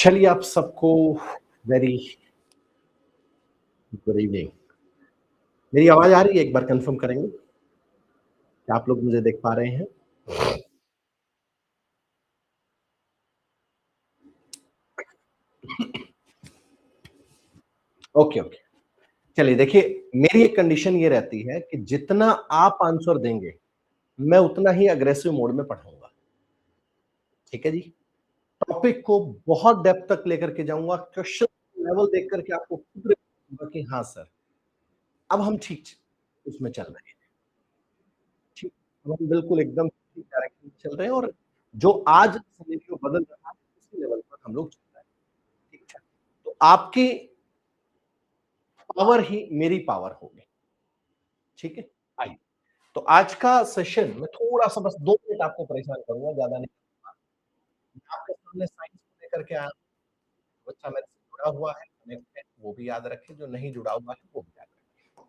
चलिए आप सबको वेरी गुड इवनिंग। मेरी आवाज़ आ रही है? एक बार कन्फर्म करेंगे? क्या आप लोग मुझे देख पा रहे हैं? Okay, okay. चलिए देखिए, मेरी एक कंडीशन ये रहती है कि जितना आप आंसर देंगे, मैं उतना ही अग्रेसिव मोड में पढ़ाऊँगा। ठीक है जी? टॉपिक को बहुत डेप्थ तक लेकर के जाऊँगा, क्वेश्चन लेवल देख कर के आपको खुद होगा कि हाँ सर, अब हम ठीक उसमें चल रहे हैं। ठीक, अब हम बिल्कुल एकदम ठीक डायरेक्शन में चल रहे हैं और जो आज सिनेरियो बदल रहा है, उसी लेवल पर हम लोग चल रहे हैं। ठीक है? तो आपकी पावर ही मेरी पावर होगी। ठीक है? आइए, तो आज का सेशन मैं थोड़ा-सा बस 2 मिनट आपको परेशान करूँगा, ज़्यादा नहीं करूँगा। मैं आपके सामने साइंस को लेकर के आया हूँ, बच्चा मेरे से जुड़ा हुआ है, कनेक्ट है, वो भी याद रखे, जो नहीं जुड़ा हुआ है, वो भी याद रखे।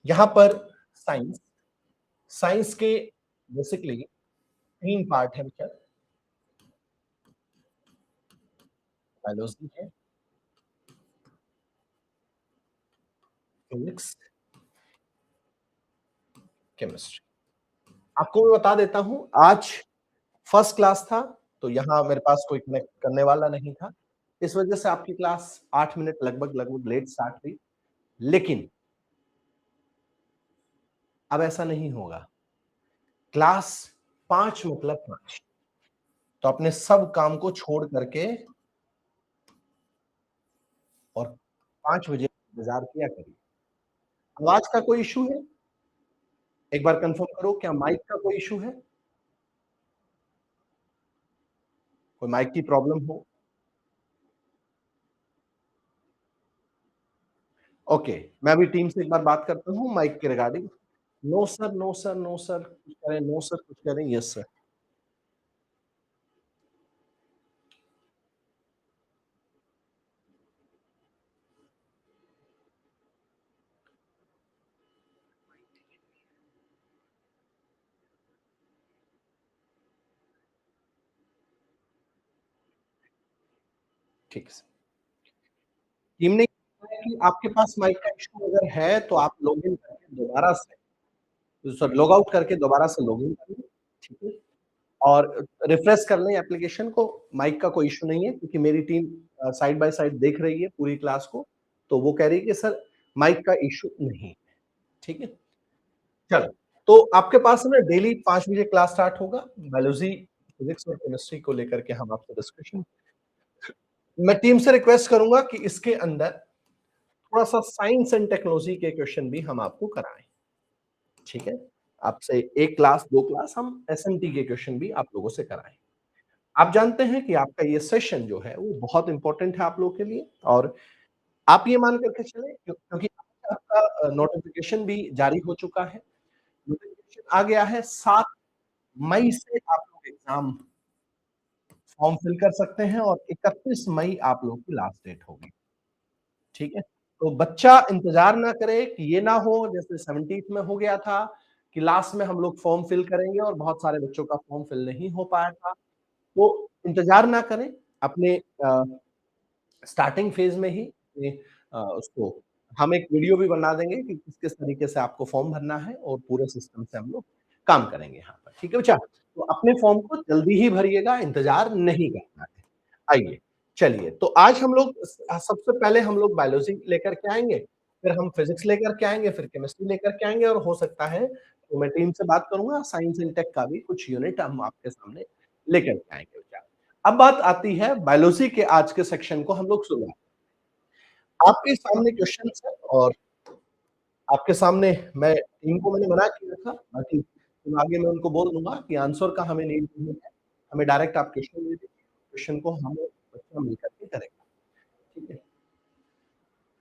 यहाँ पर साइंस, साइंस के बेसिकली 3 पार्ट है बेटा, बायोलॉजी है, फिजिक्स, केमिस्ट्री। आपको मैं बता देता हूँ, आज फर्स्ट क्लास था, तो यहाँ मेरे पास कोई कनेक्ट करने वाला नहीं था। इस वजह से आपकी क्लास 8 मिनट लगभग लेट स्टार्ट हुई। लेकिन अब ऐसा नहीं होगा। क्लास 5 मतलब 5। तो अपने सब काम को छोड़ करके और 5 बजे इंतज़ार किया करिए। आवाज़ का कोई इश्यू है? एक बार कन्फर्म करो, क्या माइक का कोई इश्यू है? कोई माइक की प्रॉब्लम हो? ओके, मैं अभी टीम से एक बार बात करता हूँ माइक के regarding. No sir, no sir, no sir, कुछ करें, नो सर, कुछ करें, यस सर। ठीक है सर। टीम ने कहा है कि आपके पास माइक का इश्यू अगर है तो आप लॉगिन करके दोबारा से सॉरी लॉग आउट करके दोबारा से लॉगिन कर लें, ठीक है? और रिफ्रेश कर लें एप्लीकेशन को, माइक का कोई इश्यू नहीं है क्योंकि मेरी टीम साइड बाय साइड देख रही है पूरी क्लास को, तो वो कह रही है कि सर माइक का इश्यू नहीं है, ठीक है? चलो, तो आपके पास ना डेली 5 बजे क्लास स्टार्ट होगा, बायोलॉजी, फिजिक्स और केमिस्ट्री को लेकर के हम आपसे डिस्कशन मैं टीम से रिक्वेस्ट करूँगा कि इसके अंदर थोड़ा-सा साइंस एंड टेक्नोलॉजी के क्वेश्चन भी हम आपको कराएँ, ठीक है? आपसे 1 क्लास, 2 क्लास हम एसएमटी के क्वेश्चन भी आप लोगों से कराएँ। आप जानते हैं कि आपका ये सेशन जो है, वो बहुत इम्पोर्टेंट है आप लोगों के लिए और आप ये मान कर के चलें क्योंकि आपका नोटिफ़िकेशन भी जारी हो चुका है। नोटिफ़िकेशन आ गया है 7 मई से आप लोग एग्ज़ाम फॉर्म फिल कर सकते हैं और 31 मई आप लोग की लास्ट डेट होगी। ठीक है? तो बच्चा इंतज़ार ना करे कि ये ना हो जैसे 17th में हो गया था कि लास्ट में हम लोग फॉर्म फिल करेंगे और बहुत सारे बच्चों का फॉर्म फिल नहीं हो पाया था। तो इंतज़ार ना करें, अपने स्टार्टिंग फेज़ में ही उसको हम एक वीडियो भी बना देंगे कि किस-किस तरीके से आपको फॉर्म भरना है और पूरे सिस्टम से हम लोग काम करेंगे यहाँ पर। ठीक है बच्चा? तो अपने फॉर्म को जल्दी ही भरिएगा, इंतज़ार नहीं करना है। आइए, चलिए तो आज हम लोग सबसे पहले हम लोग बायोलॉजी लेकर के आएँगे, फिर हम फिज़िक्स लेकर के आएँगे, फिर केमिस्ट्री लेकर के आएँगे और हो सकता है तो मैं टीम से बात करूँगा साइंस एंड टेक का भी कुछ यूनिट हम आपके सामने लेकर के आएँगे बच्चा। अब बात आती है बायोलॉजी के आज के सेक्शन को हम लोग शुरुआत आपके सामने क्वेश्चन्स है और आपके सामने मैं टीम को मैंने मना किया था, बाकी फिर आगे मैं उनको बोल दूँगा कि आंसर का हमें नीड नहीं है, हमें डायरेक्ट आप क्वेश्चन दे दीजिए, क्वेश्चन को हम बच्चा मिलकर के करेंगे, ठीक है?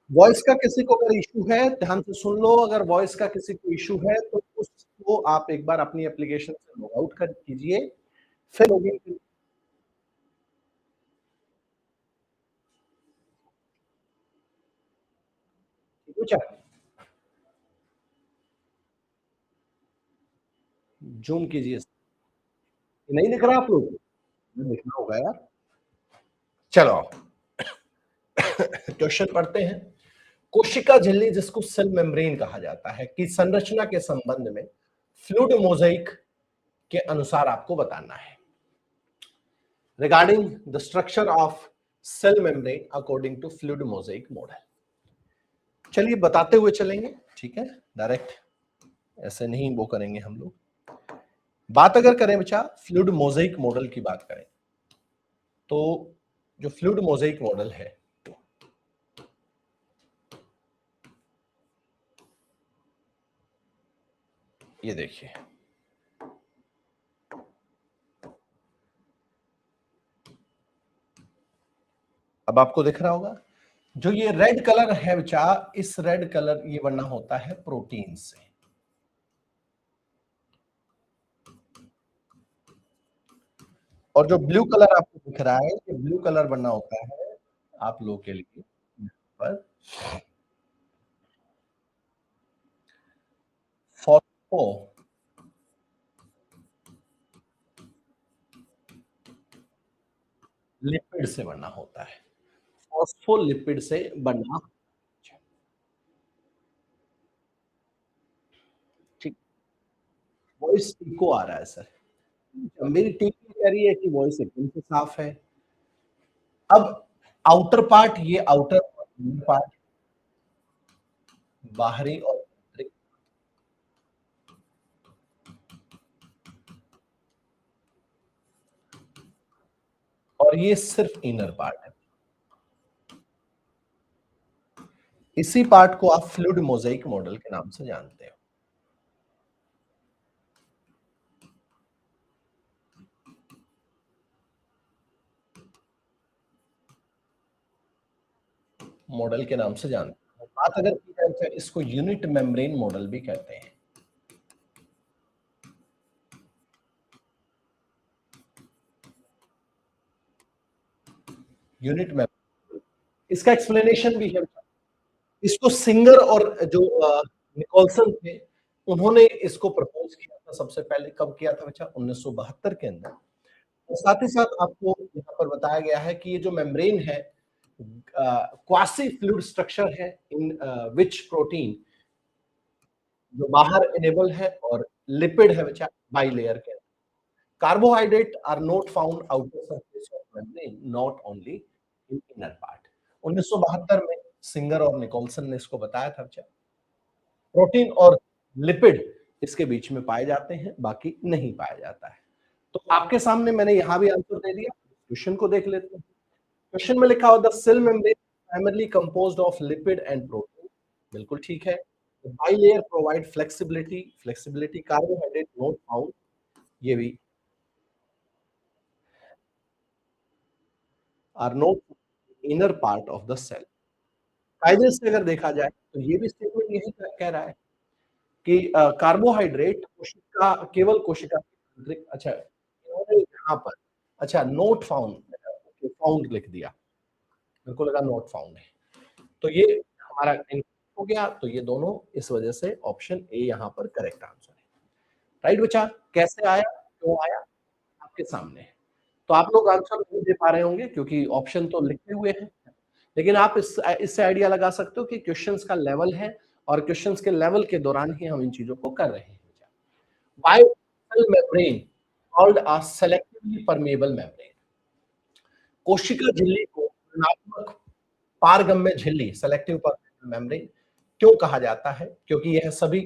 वॉइस का किसी को अगर इश्यू है, ध्यान से सुन लो, अगर वॉइस का किसी को इश्यू है, तो उसको आप एक बार अपनी एप्लीकेशन से लॉग आउट कर कीजिए, फिर लॉगिन कीजिए। ठीक है क्या? ज़ूम कीजिए। नहीं दिख रहा आप लोग को? ये दिखना होगा यार। चलो क्वेश्चन पढ़ते हैं। कोशिका झिल्ली, जिसको सेल मेम्ब्रेन कहा जाता है, की संरचना के संबंध में फ्लूइड मोजाइक के अनुसार आपको बताना है। Regarding the structure of cell membrane according to fluid mosaic model. चलिए बताते हुए चलेंगे, ठीक है, डायरेक्ट ऐसे नहीं वो करेंगे हम लोग। बात अगर करें बच्चा फ्लूइड मोजाइक मॉडल की बात करें, तो जो फ्लूइड मोजाइक मॉडल है, ये देखिए, अब आपको दिख रहा होगा जो ये रेड कलर है बच्चा, इस रेड कलर ये बना होता है प्रोटीन से, और जो ब्लू कलर आपको दिख रहा है, ये ब्लू कलर बनना होता है आप लोगों के लिए पर फॉस्फो लिपिड से बनना होता है, फॉस्फोलिपिड से बनना। ठीक, वॉइस इको आ रहा है सर। मेरी टीम कह रही है कि वॉइस एकदम से साफ है। अब आउटर पार्ट, ये आउटर पार्ट, बाहरी और आंतरिक, और ये सिर्फ इनर पार्ट है। इसी पार्ट को आप फ्लूइड मोजाइक मॉडल के नाम से जानते हो। मॉडल के नाम से जानते हैं। बात अगर की जाए तो इसको यूनिट मेम्ब्रेन मॉडल भी कहते हैं। यूनिट मेम्ब्रेन, इसका एक्सप्लेनेशन भी है। इसको सिंगर और जो निकोलसन थे, उन्होंने इसको प्रपोज किया था सबसे पहले। कब किया था बच्चा? 1972 के अंदर। और साथ ही साथ आपको यहाँ पर बताया गया है कि ये जो मेम्ब्रेन है, क्वासी फ्लूइड स्ट्रक्चर है इन विच प्रोटीन जो बाहर इनेबल है, और लिपिड है बच्चा बाइलेयर के। Carbohydrate are not found outer surface of membrane, not only in inner part. 1972 में सिंगर और निकोलसन ने इसको बताया था बच्चा। प्रोटीन और लिपिड इसके बीच में पाए जाते हैं, बाकी नहीं पाया जाता है। तो आपके सामने मैंने यहां भी आंसर दे दिया। क्वेश्चन को देख लेते हैं। क्वेश्चन में लिखा हुआ the cell membrane primarily composed of lipid and protein, बिल्कुल ठीक है। Bilayer provide flexibility, flexibility carbohydrate not found, ये भी are not inner part of the cell. कायदे से अगर देखा जाए तो ये भी स्टेटमेंट यही कह रहा है कि कार्बोहाइड्रेट कोशिका, केवल कोशिका अच्छा इन्होंने यहाँ पर अच्छा नोट फाउंड, फाउंड लिख दिया, मेरे को लगा नोट फाउंड है, तो ये हमारा हो गया। तो ये दोनों इस वजह से ऑप्शन ए यहाँ पर करेक्ट आंसर है। राइट बच्चा, कैसे आया, क्यों आया, आपके सामने है। तो आप लोग आंसर नहीं दे पा रहे होंगे क्योंकि ऑप्शन तो लिखे हुए हैं, लेकिन आप इससे आइडिया लगा सकते हो कि क्वेश्चंस का लेवल है, और क्वेश्चंस के लेवल के दौरान ही हम इन चीजों को कर रहे हैं। Why cell membrane called a selectively permeable membrane? कोशिका झिल्ली को ऋणात्मक पारगम्य झिल्ली, सेलेक्टिव परमेबल मेम्ब्रेन क्यों कहा जाता है? क्योंकि यह सभी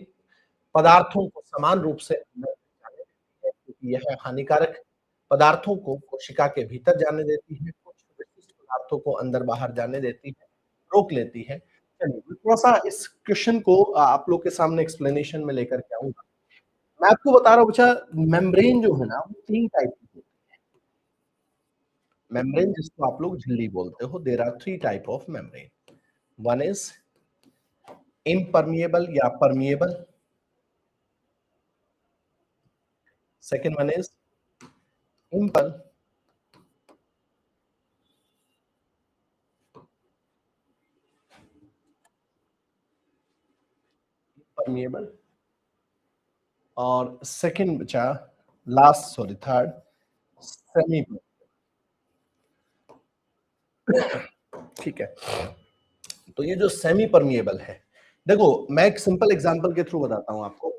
पदार्थों को समान रूप से अंदर जाने देती है, क्योंकि यह हानिकारक पदार्थों को कोशिका के भीतर जाने देती है, कुछ विशिष्ट पदार्थों को अंदर बाहर जाने देती है, रोक लेती है। चलिए थोड़ा सा इस क्वेश्चन को आप लोग के सामने एक्सप्लेनेशन में लेकर के आऊंगा। मैं आपको बता रहा हूँ बच्चा, मेम्ब्रेन जो है ना वो 3 टाइप की होती है। मेम्ब्रेन जिसको आप लोग झिल्ली बोलते हो, there are 3 type of membrane. One is impermeable या permeable, second one is impermeable, और सेकंड बचा लास्ट, सॉरी थर्ड, सेमी। ठीक है। तो ये जो सेमी परमिएबल है, देखो मैं एक सिंपल एग्जांपल के थ्रू बताता हूँ आपको।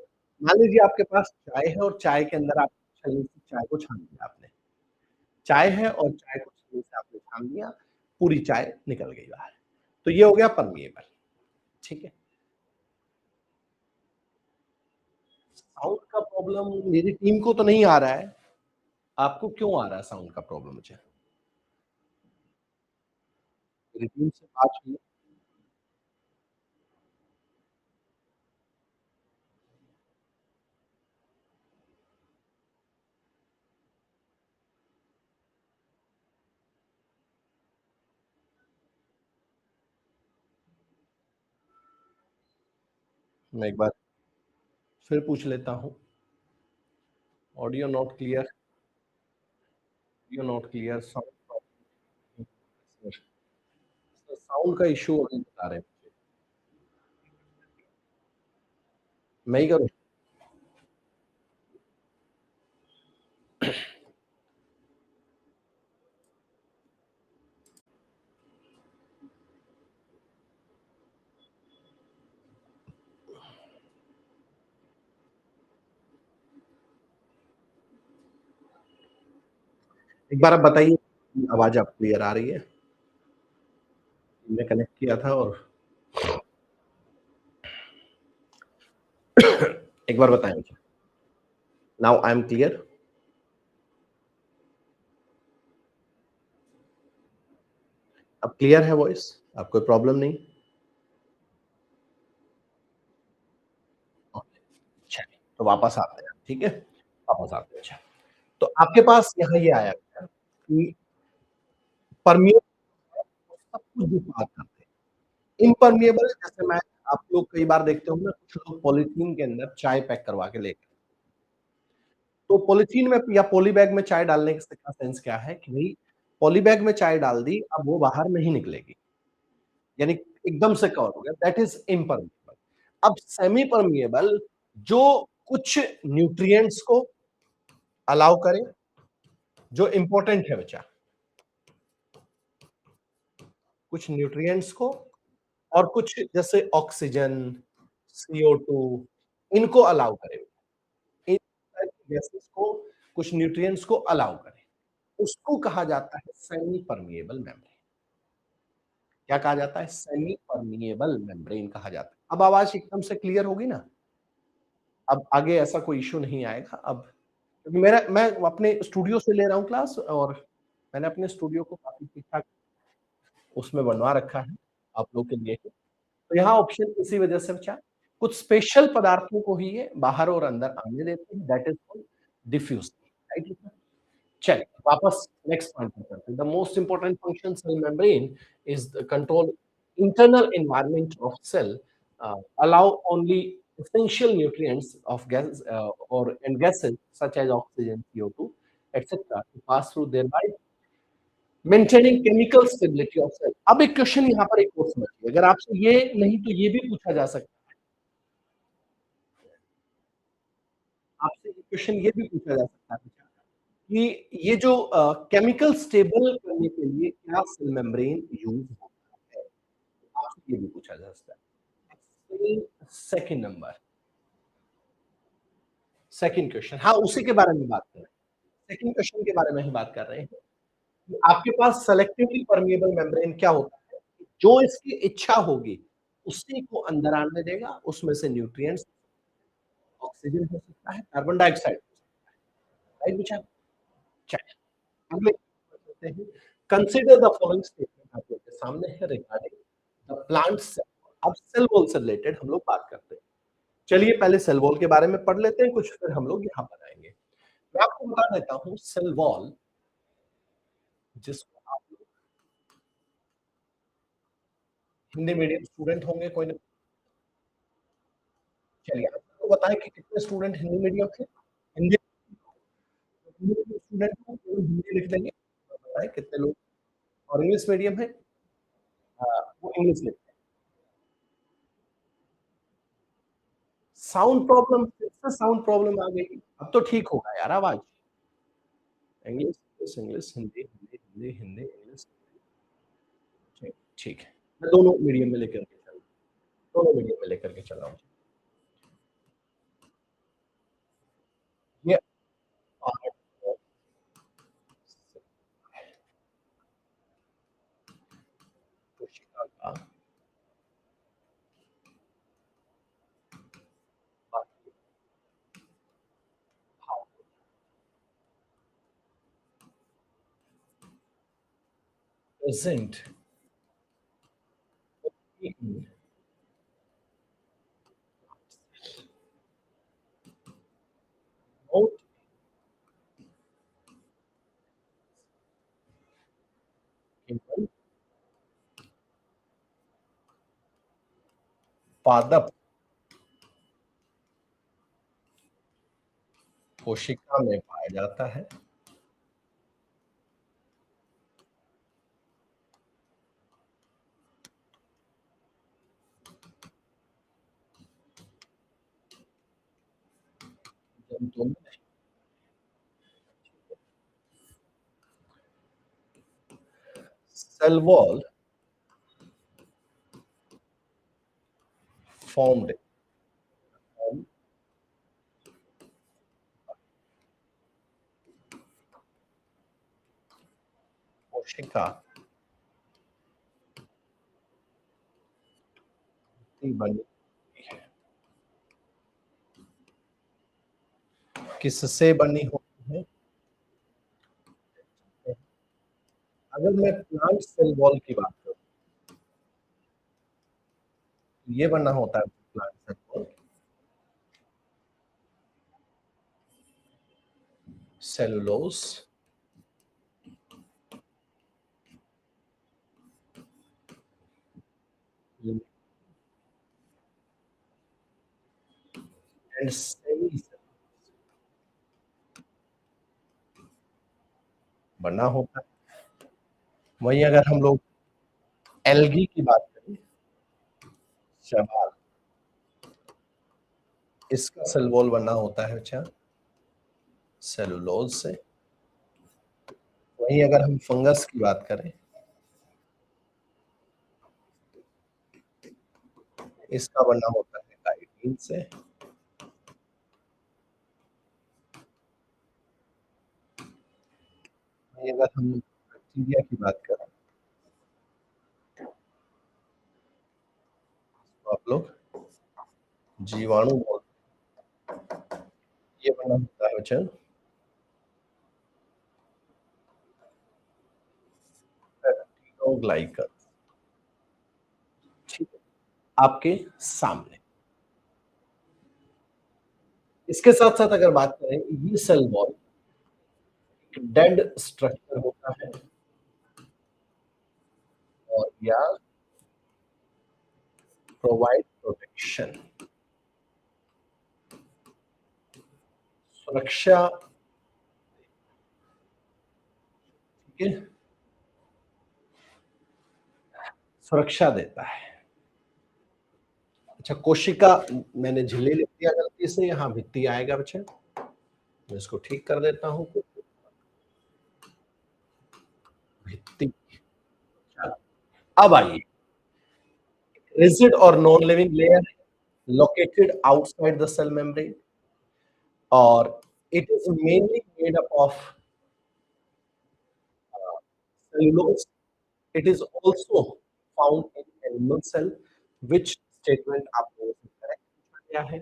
मान लीजिए आपके पास चाय है और चाय के अंदर आप छलनी से चाय को छान दिया आपने। चाय है और चाय को छलनी से आपने छान दिया, पूरी चाय निकल गई बाहर। तो ये हो गया परमिएबल, ठीक है। साउंड का प्रॉब्लम मेरी टीम को तो नहीं आ रहा है, आपको क्यों आ रहा है साउंड का प्रॉब्लम मुझे? मेरी टीम से बात हुई। मैं एक बार फिर पूछ लेता हूँ। Audio not clear, audio not clear, sound problem. Sound का इश्यू अभी बता रहे हैं मुझे। मैं ही करूँ? एक बार आप बताइए, आवाज़ आप क्लियर आ रही है? हमने कनेक्ट किया था और एक बार बताएँ मुझे। Now I am clear? अब क्लियर है वॉइस? अब कोई प्रॉब्लम नहीं? ओके, चलिए, तो वापस आते हैं, ठीक है? वापस आते हैं, अच्छा। तो आपके पास यहाँ ये आया क्या कि परमिएबल सब कुछ भी बात करते हैं। इम्परमिएबल जैसे मैं आप लोग कई बार देखते होंगे ना कुछ लोग पॉलीथीन के अंदर चाय पैक करवा के लेके, तो पॉलीथीन में या पॉली बैग में चाय डालने का सेंस क्या है कि भई पॉली बैग में चाय डाल दी, अब वो बाहर नहीं निकलेगी। यानी एकदम से कवर हो गया, दैट इज़ इम्परमिएबल। अब सेमी परमिएबल जो कुछ न्यूट्रिएंट्स को अलाउ करे, जो इम्पोर्टेंट है बचा, कुछ न्यूट्रिएंट्स को और कुछ जैसे ऑक्सीजन, CO2 इनको अलाउ करे। इन टाइप की गैसेस को, कुछ न्यूट्रिएंट्स को अलाउ करे। उसको कहा जाता है सेमी परमिएबल मेम्ब्रेन। क्या कहा जाता है? सेमी परमिएबल मेम्ब्रेन कहा जाता है। अब आवाज़ एकदम से क्लियर होगी ना? अब आगे ऐसा कोई इश्यू नहीं आएगा अब, क्योंकि मैं अपने स्टूडियो से ले रहा हूँ क्लास और मैंने अपने स्टूडियो को काफ़ी ठीक-ठाक उसमें बनवा रखा है, आप लोग के लिए ही। तो यहाँ ऑप्शन इसी वजह से बचा। कुछ स्पेशल पदार्थों को ही ये बाहर और अंदर आने देते हैं, that is called diffuse, right? चलिए, वापस नेक्स्ट पॉइंट पे चलते हैं। The most important function cell membrane is the control internal environment of cell, allow only essential nutrients of gas or and gases such as oxygen, CO2, etc. to pass through thereby maintaining chemical stability of cell। अब एक question यहाँ पर एक और समझिए, अगर आपसे ये नहीं तो ये भी पूछा जा सकता है, आपसे ये क्वेश्चन ये भी पूछा जा सकता है कि ये जो केमिकल स्टेबल करने के लिए क्या सेल मेम्ब्रेन यूज़ होता है? आपसे ये भी पूछा जा सकता है। सेकंड नंबर, सेकंड क्वेश्चन, हाँ, उसी के बारे में बात कर रहे हैं। सेकंड क्वेश्चन के बारे में ही बात कर रहे हैं कि आपके पास सेलेक्टिवली परमिएबल मेम्ब्रेन क्या होता है? जो इसकी इच्छा होगी, उसी को अंदर आने देगा, उसमें से न्यूट्रिएंट्स, ऑक्सीजन हो सकता है, कार्बन डाइऑक्साइड हो सकता है, राइट बेटा? चलिए, अगले चलते हैं। कंसीडर द फॉलोइंग स्टेटमेंट आप लोग के सामने है रिगार्डिंग द प्लांट सेल। अब सेल वॉल से रिलेटेड हम लोग बात करते हैं। चलिए पहले सेल वॉल के बारे में पढ़ लेते हैं कुछ, फिर हम लोग यहाँ पर आएँगे। मैं आपको बता देता हूँ सेल वॉल जिसको आप लोग हिंदी मीडियम स्टूडेंट होंगे कोई न, चलिए आपको बताएँ कि कितने स्टूडेंट हिंदी मीडियम के? हिंदी हिंदी मीडियम स्टूडेंट को केवल हिंदी लिख देंगे। बताएँ कितने लोग? और इंग्लिश मीडियम है? वो इंग्लिश लिख, साउंड प्रॉब्लम, फिर से साउंड प्रॉब्लम आ गई। अब तो ठीक होगा यार आवाज़। English, English, English, Hindi, Hindi, Hindi, Hindi, English. ठीक है। मैं दोनों मीडियम में लेकर के चल रहा हूँ, दोनों मीडियम में लेकर के चल रहा हूँ। ये पार्ट ऑफ कोशिका का बाकी भाग प्रेज़ेंट इन नॉट केवल पादप कोशिका में पाया जाता है। जंतु में नहीं। सेल वॉल formed from कोशिका की बनी है। किससे बनी होती है? अगर मैं प्लांट सेल वॉल की बात करूँ, ये बना होता है plant cell wall, cellulose and semi बना होता है। वहीं अगर हम लोग एल्गी की बात करें, शैवाल, इसका सेल वॉल बना होता है अच्छा सेलुलोज से। वहीं अगर हम फंगस की बात करें, इसका बना होता है काइटिन से। वहीं अगर हम बैक्टीरिया की बात करें, तो आप लोग जीवाणु बोल, ये बना होता है अच्छा पेप्टिडोग्लाइकन। ठीक है, आपके सामने। इसके साथ-साथ अगर बात करें, ये सेल वॉल डेड स्ट्रक्चर होता है और या प्रोवाइड प्रोटेक्शन, सुरक्षा, ठीक है, सुरक्षा देता है। अच्छा, कोशिका मैंने झिल्ली लिख दिया गलती से, यहाँ भित्ति आएगा बच्चे, मैं इसको ठीक कर देता हूँ। भित्ति, अब आइए, रिजिड और non living layer located outside the cell membrane, or it is mainly made up of cellulose. It is also found in animal cell. Which statement आप लोगों से करेक्ट पूछा गया है?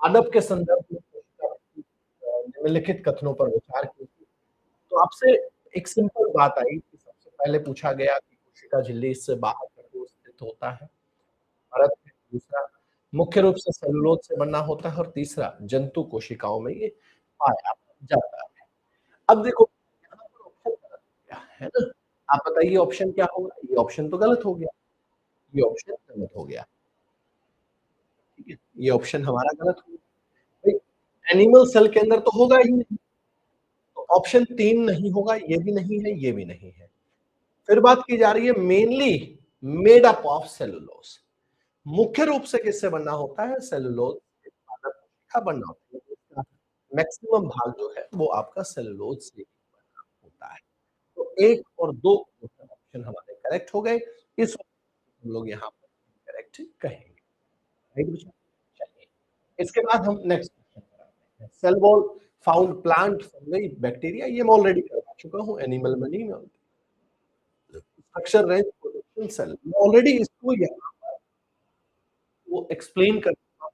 पादप के संदर्भ में कोशिका की निम्नलिखित कथनों पर विचार कीजिए। तो आपसे एक सिंपल बात आई कि सबसे पहले पूछा गया कि कोशिका झिल्ली से बाहर कठोर स्थित होता है। परत है, दूसरा मुख्य रूप से सेलुलोज से बना होता है और तीसरा जंतु कोशिकाओं में ये पाया जाता है। अब देखो यहाँ पर ऑप्शन गलत हो गया, है ना? आप बताइए ऑप्शन क्या होगा? ये ऑप्शन तो गलत हो गया, ये ऑप्शन गलत हो गया, ठीक है? ये ऑप्शन हमारा गलत हो गया। भाई एनिमल सेल के अंदर तो होगा ही नहीं, तो ऑप्शन 3 नहीं होगा, ये भी नहीं है, ये भी नहीं है। फिर बात की जा रही है mainly made up of cellulose. मुख्य रूप से किससे बना होता है? सेलुलोज से पादप कोशिका बना होता है। इसका मैक्सिमम भाग जो है वो आपका सेलुलोज से ही बना होता है। तो 1 और 2 ऑप्शन हमारे करेक्ट हो गए। हम लोग यहाँ पर करेक्ट कहेंगे। राइट बच्चों? चलिए, इसके बाद हम नेक्स्ट क्वेश्चन पर आते हैं। Cell wall found plant, fungi, bacteria, ये मैं ऑलरेडी करवा चुका हूँ, एनिमल में नहीं, मैं स्ट्रक्चर रेंज प्रोडक्शन सेल मैं ऑलरेडी इसको यहाँ पर वो एक्सप्लेन कर चुका हूँ।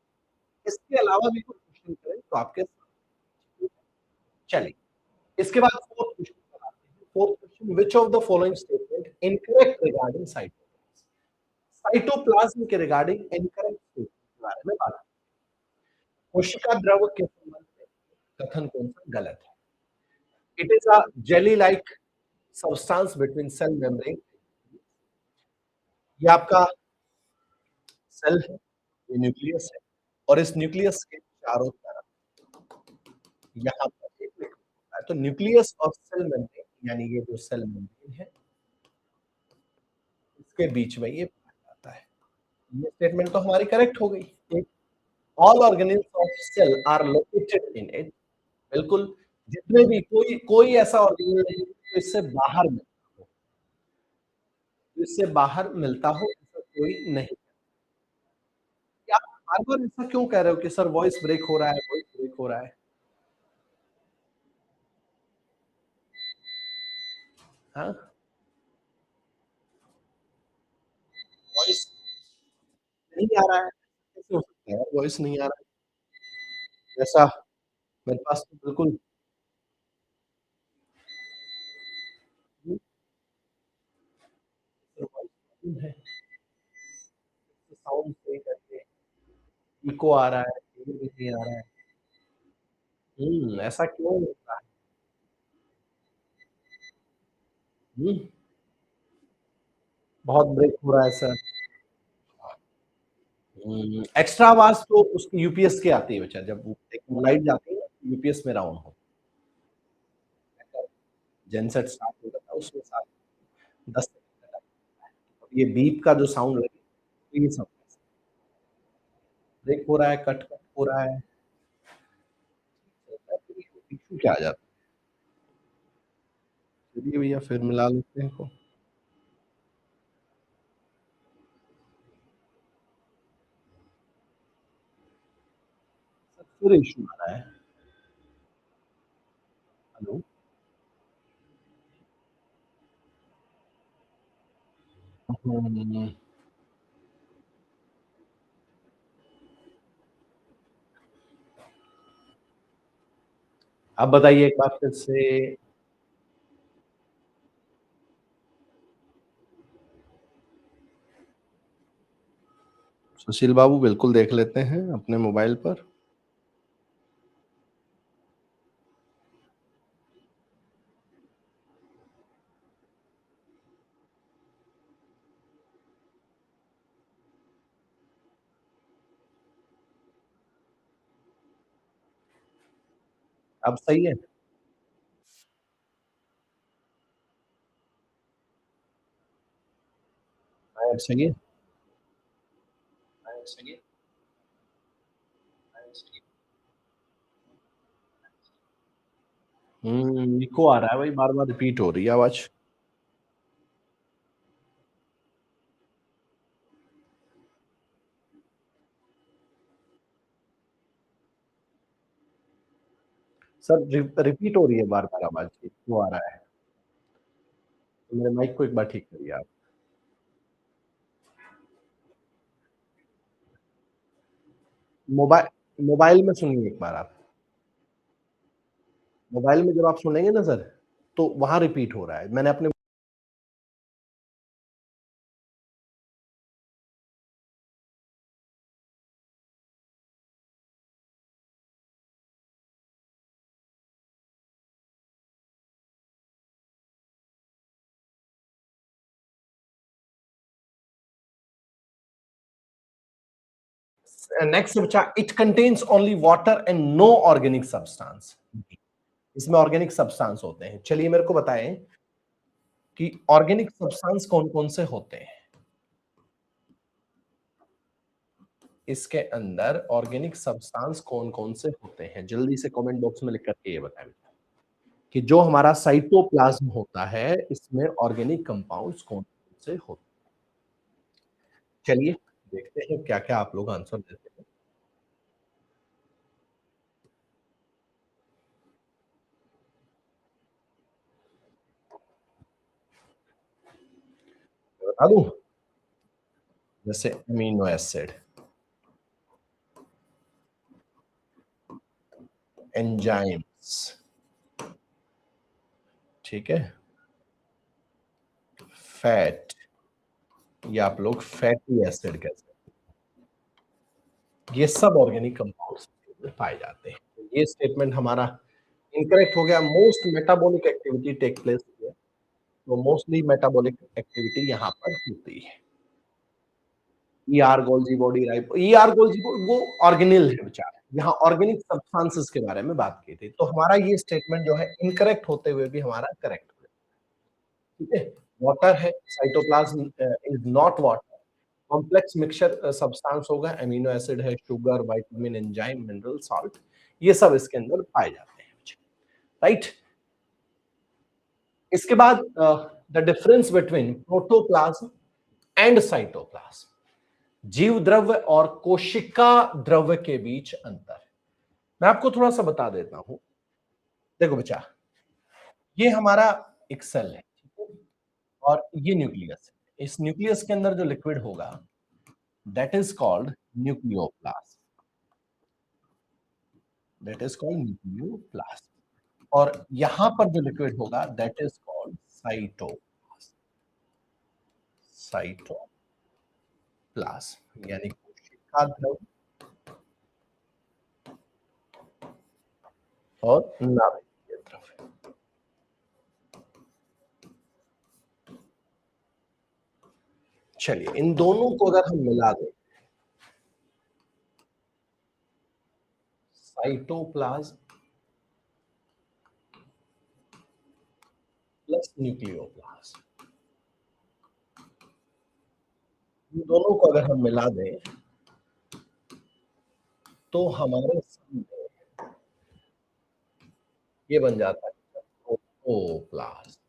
इसके अलावा भी कुछ क्वेश्चन करें तो आपके सामने चलिए, इसके बाद 4th क्वेश्चन पर आते हैं। 4th question, which of the following statement incorrect regarding cytoplasm? Cytoplasm के रिगार्डिंग इनकरेक्ट स्टेटमेंट के बारे में बात। कोशिका द्रव के संबंध में कथन कौन-सा गलत है? It is a jelly like substance between cell membrane. ये आपका सेल है, ये न्यूक्लियस है और इस न्यूक्लियस के चारों तरफ यहाँ पर एक लिक्विड होता है। तो न्यूक्लियस और सेल मेम्ब्रेन यानी ये जो सेल मेम्ब्रेन है, इसके बीच में ये पाया जाता है। ये स्टेटमेंट तो हमारी करेक्ट हो गई। एक, all organelles of cell are located in it. बिल्कुल, जितने भी कोई कोई ऐसा ऑर्गेनिल नहीं जो इससे बाहर मिलता हो, जो इससे बाहर मिलता हो ऐसा कोई नहीं। क्या आप बार-बार ऐसा क्यों कह रहे हो कि सर वॉइस ब्रेक हो रहा है, वॉइस ब्रेक हो रहा है? हाँ? वॉइस नहीं आ रहा है, कैसे हो सकता है? वॉइस नहीं आ रहा है? ऐसा मेरे पास तो बिल्कुल वॉइस है, साउंड सही करके इको आ रहा है, क्लियर नहीं आ रहा है। ऐसा क्यों होता है? हुँ, बहुत ब्रेक हो रहा है सर। एक्स्ट्रा आवाज़ तो उसकी यूपीएस की आती है बेचा, जब वो एक लाइट जाती है ना, यूपीएस में डाउन हो जेनसेट स्टार्ट होता था उसमें साथ 10 सेकंड का टाइम। ये बीप का जो साउंड लगे, तो ये सब ब्रेक हो रहा है, कट-कट हो रहा है, इश्यू क्या आ जाता है? चलिए भैया फिर मिला लेते हैं इनको। फिर इश्यू आ रहा है। हेलो? हुँ, अब बताइए एक बार फिर से। सुशील बाबू बिल्कुल देख लेते हैं अपने मोबाइल पर। अब सही है? हाँ, अब सही है? हाँ, अब सही है? हाँ, अब सही है? इको आ रहा है भाई, बार-बार रिपीट हो रही है आवाज़। सर रिपीट हो रही है बार-बार आवाज़, इको आ रहा है। तो मेरे माइक को एक बार ठीक करिए आप। मोबाइल में सुनिए एक बार आप। मोबाइल में जब आप सुनेंगे ना सर, तो वहाँ रिपीट हो रहा है। मैंने अपने नेक्स्ट बचा, it contains only water and no organic substance. इसमें ऑर्गेनिक सब्सटेंस होते हैं। चलिए मेरे को बताएँ कि ऑर्गेनिक सब्सटेंस कौन-कौन से होते हैं? इसके अंदर ऑर्गेनिक सब्सटेंस कौन-कौन से होते हैं? जल्दी से कमेंट बॉक्स में लिख कर के ये बताएँ कि जो हमारा साइटोप्लाज़्म होता है, इसमें ऑर्गेनिक कंपाउंड्स कौन-कौन से होते हैं? चलिए देखते हैं क्या-क्या आप लोग आंसर देते हैं। बता दूँ? जैसे अमीनो एसिड, एंजाइम्स, ठीक है? फैट या आप लोग फैटी एसिड कह सकते हैं। ये सब ऑर्गेनिक कंपाउंड्स में पाए जाते हैं। तो ये स्टेटमेंट हमारा इनकरेक्ट हो गया। Most metabolic activity take place here. तो मोस्टली मेटाबॉलिक एक्टिविटी यहाँ पर होती है। ER Golgi body ripe ER Golgi वो ऑर्गेनिल है बेचारा। यहाँ ऑर्गेनिक सब्सटेंसेस के बारे में बात की थी। तो हमारा ये स्टेटमेंट जो है इनकरेक्ट होते हुए भी हमारा करेक्ट हो गया। ठीक है? वाटर है, cytoplasm is not water. Complex mixture substance होगा, अमीनो एसिड है, sugar, vitamin, enzyme, mineral, salt, ये सब इसके अंदर पाए जाते हैं। राइट? इसके बाद the difference between protoplasm and cytoplasm, जीव द्रव्य और कोशिका द्रव्य के बीच अंतर। मैं आपको थोड़ा सा बता देता हूं। देखो बच्चा, ये हमारा एक सेल है, ठीक है? और ये न्यूक्लियस है। इस न्यूक्लियस के अंदर जो लिक्विड होगा that is called nucleoplasm, that is called nucleoplasm. और यहां पर जो लिक्विड होगा that is called cytoplasm, cytoplasm यानी कोशिका द्रव्य और नाभिकीय द्रव्य। चलिए इन दोनों को अगर हम मिला दें, साइटोप्लाज्म प्लस न्यूक्लियोप्लाज्म, इन दोनों को अगर हम मिला दें तो हमारे सामने ये बन जाता है प्रोटोप्लाज्म।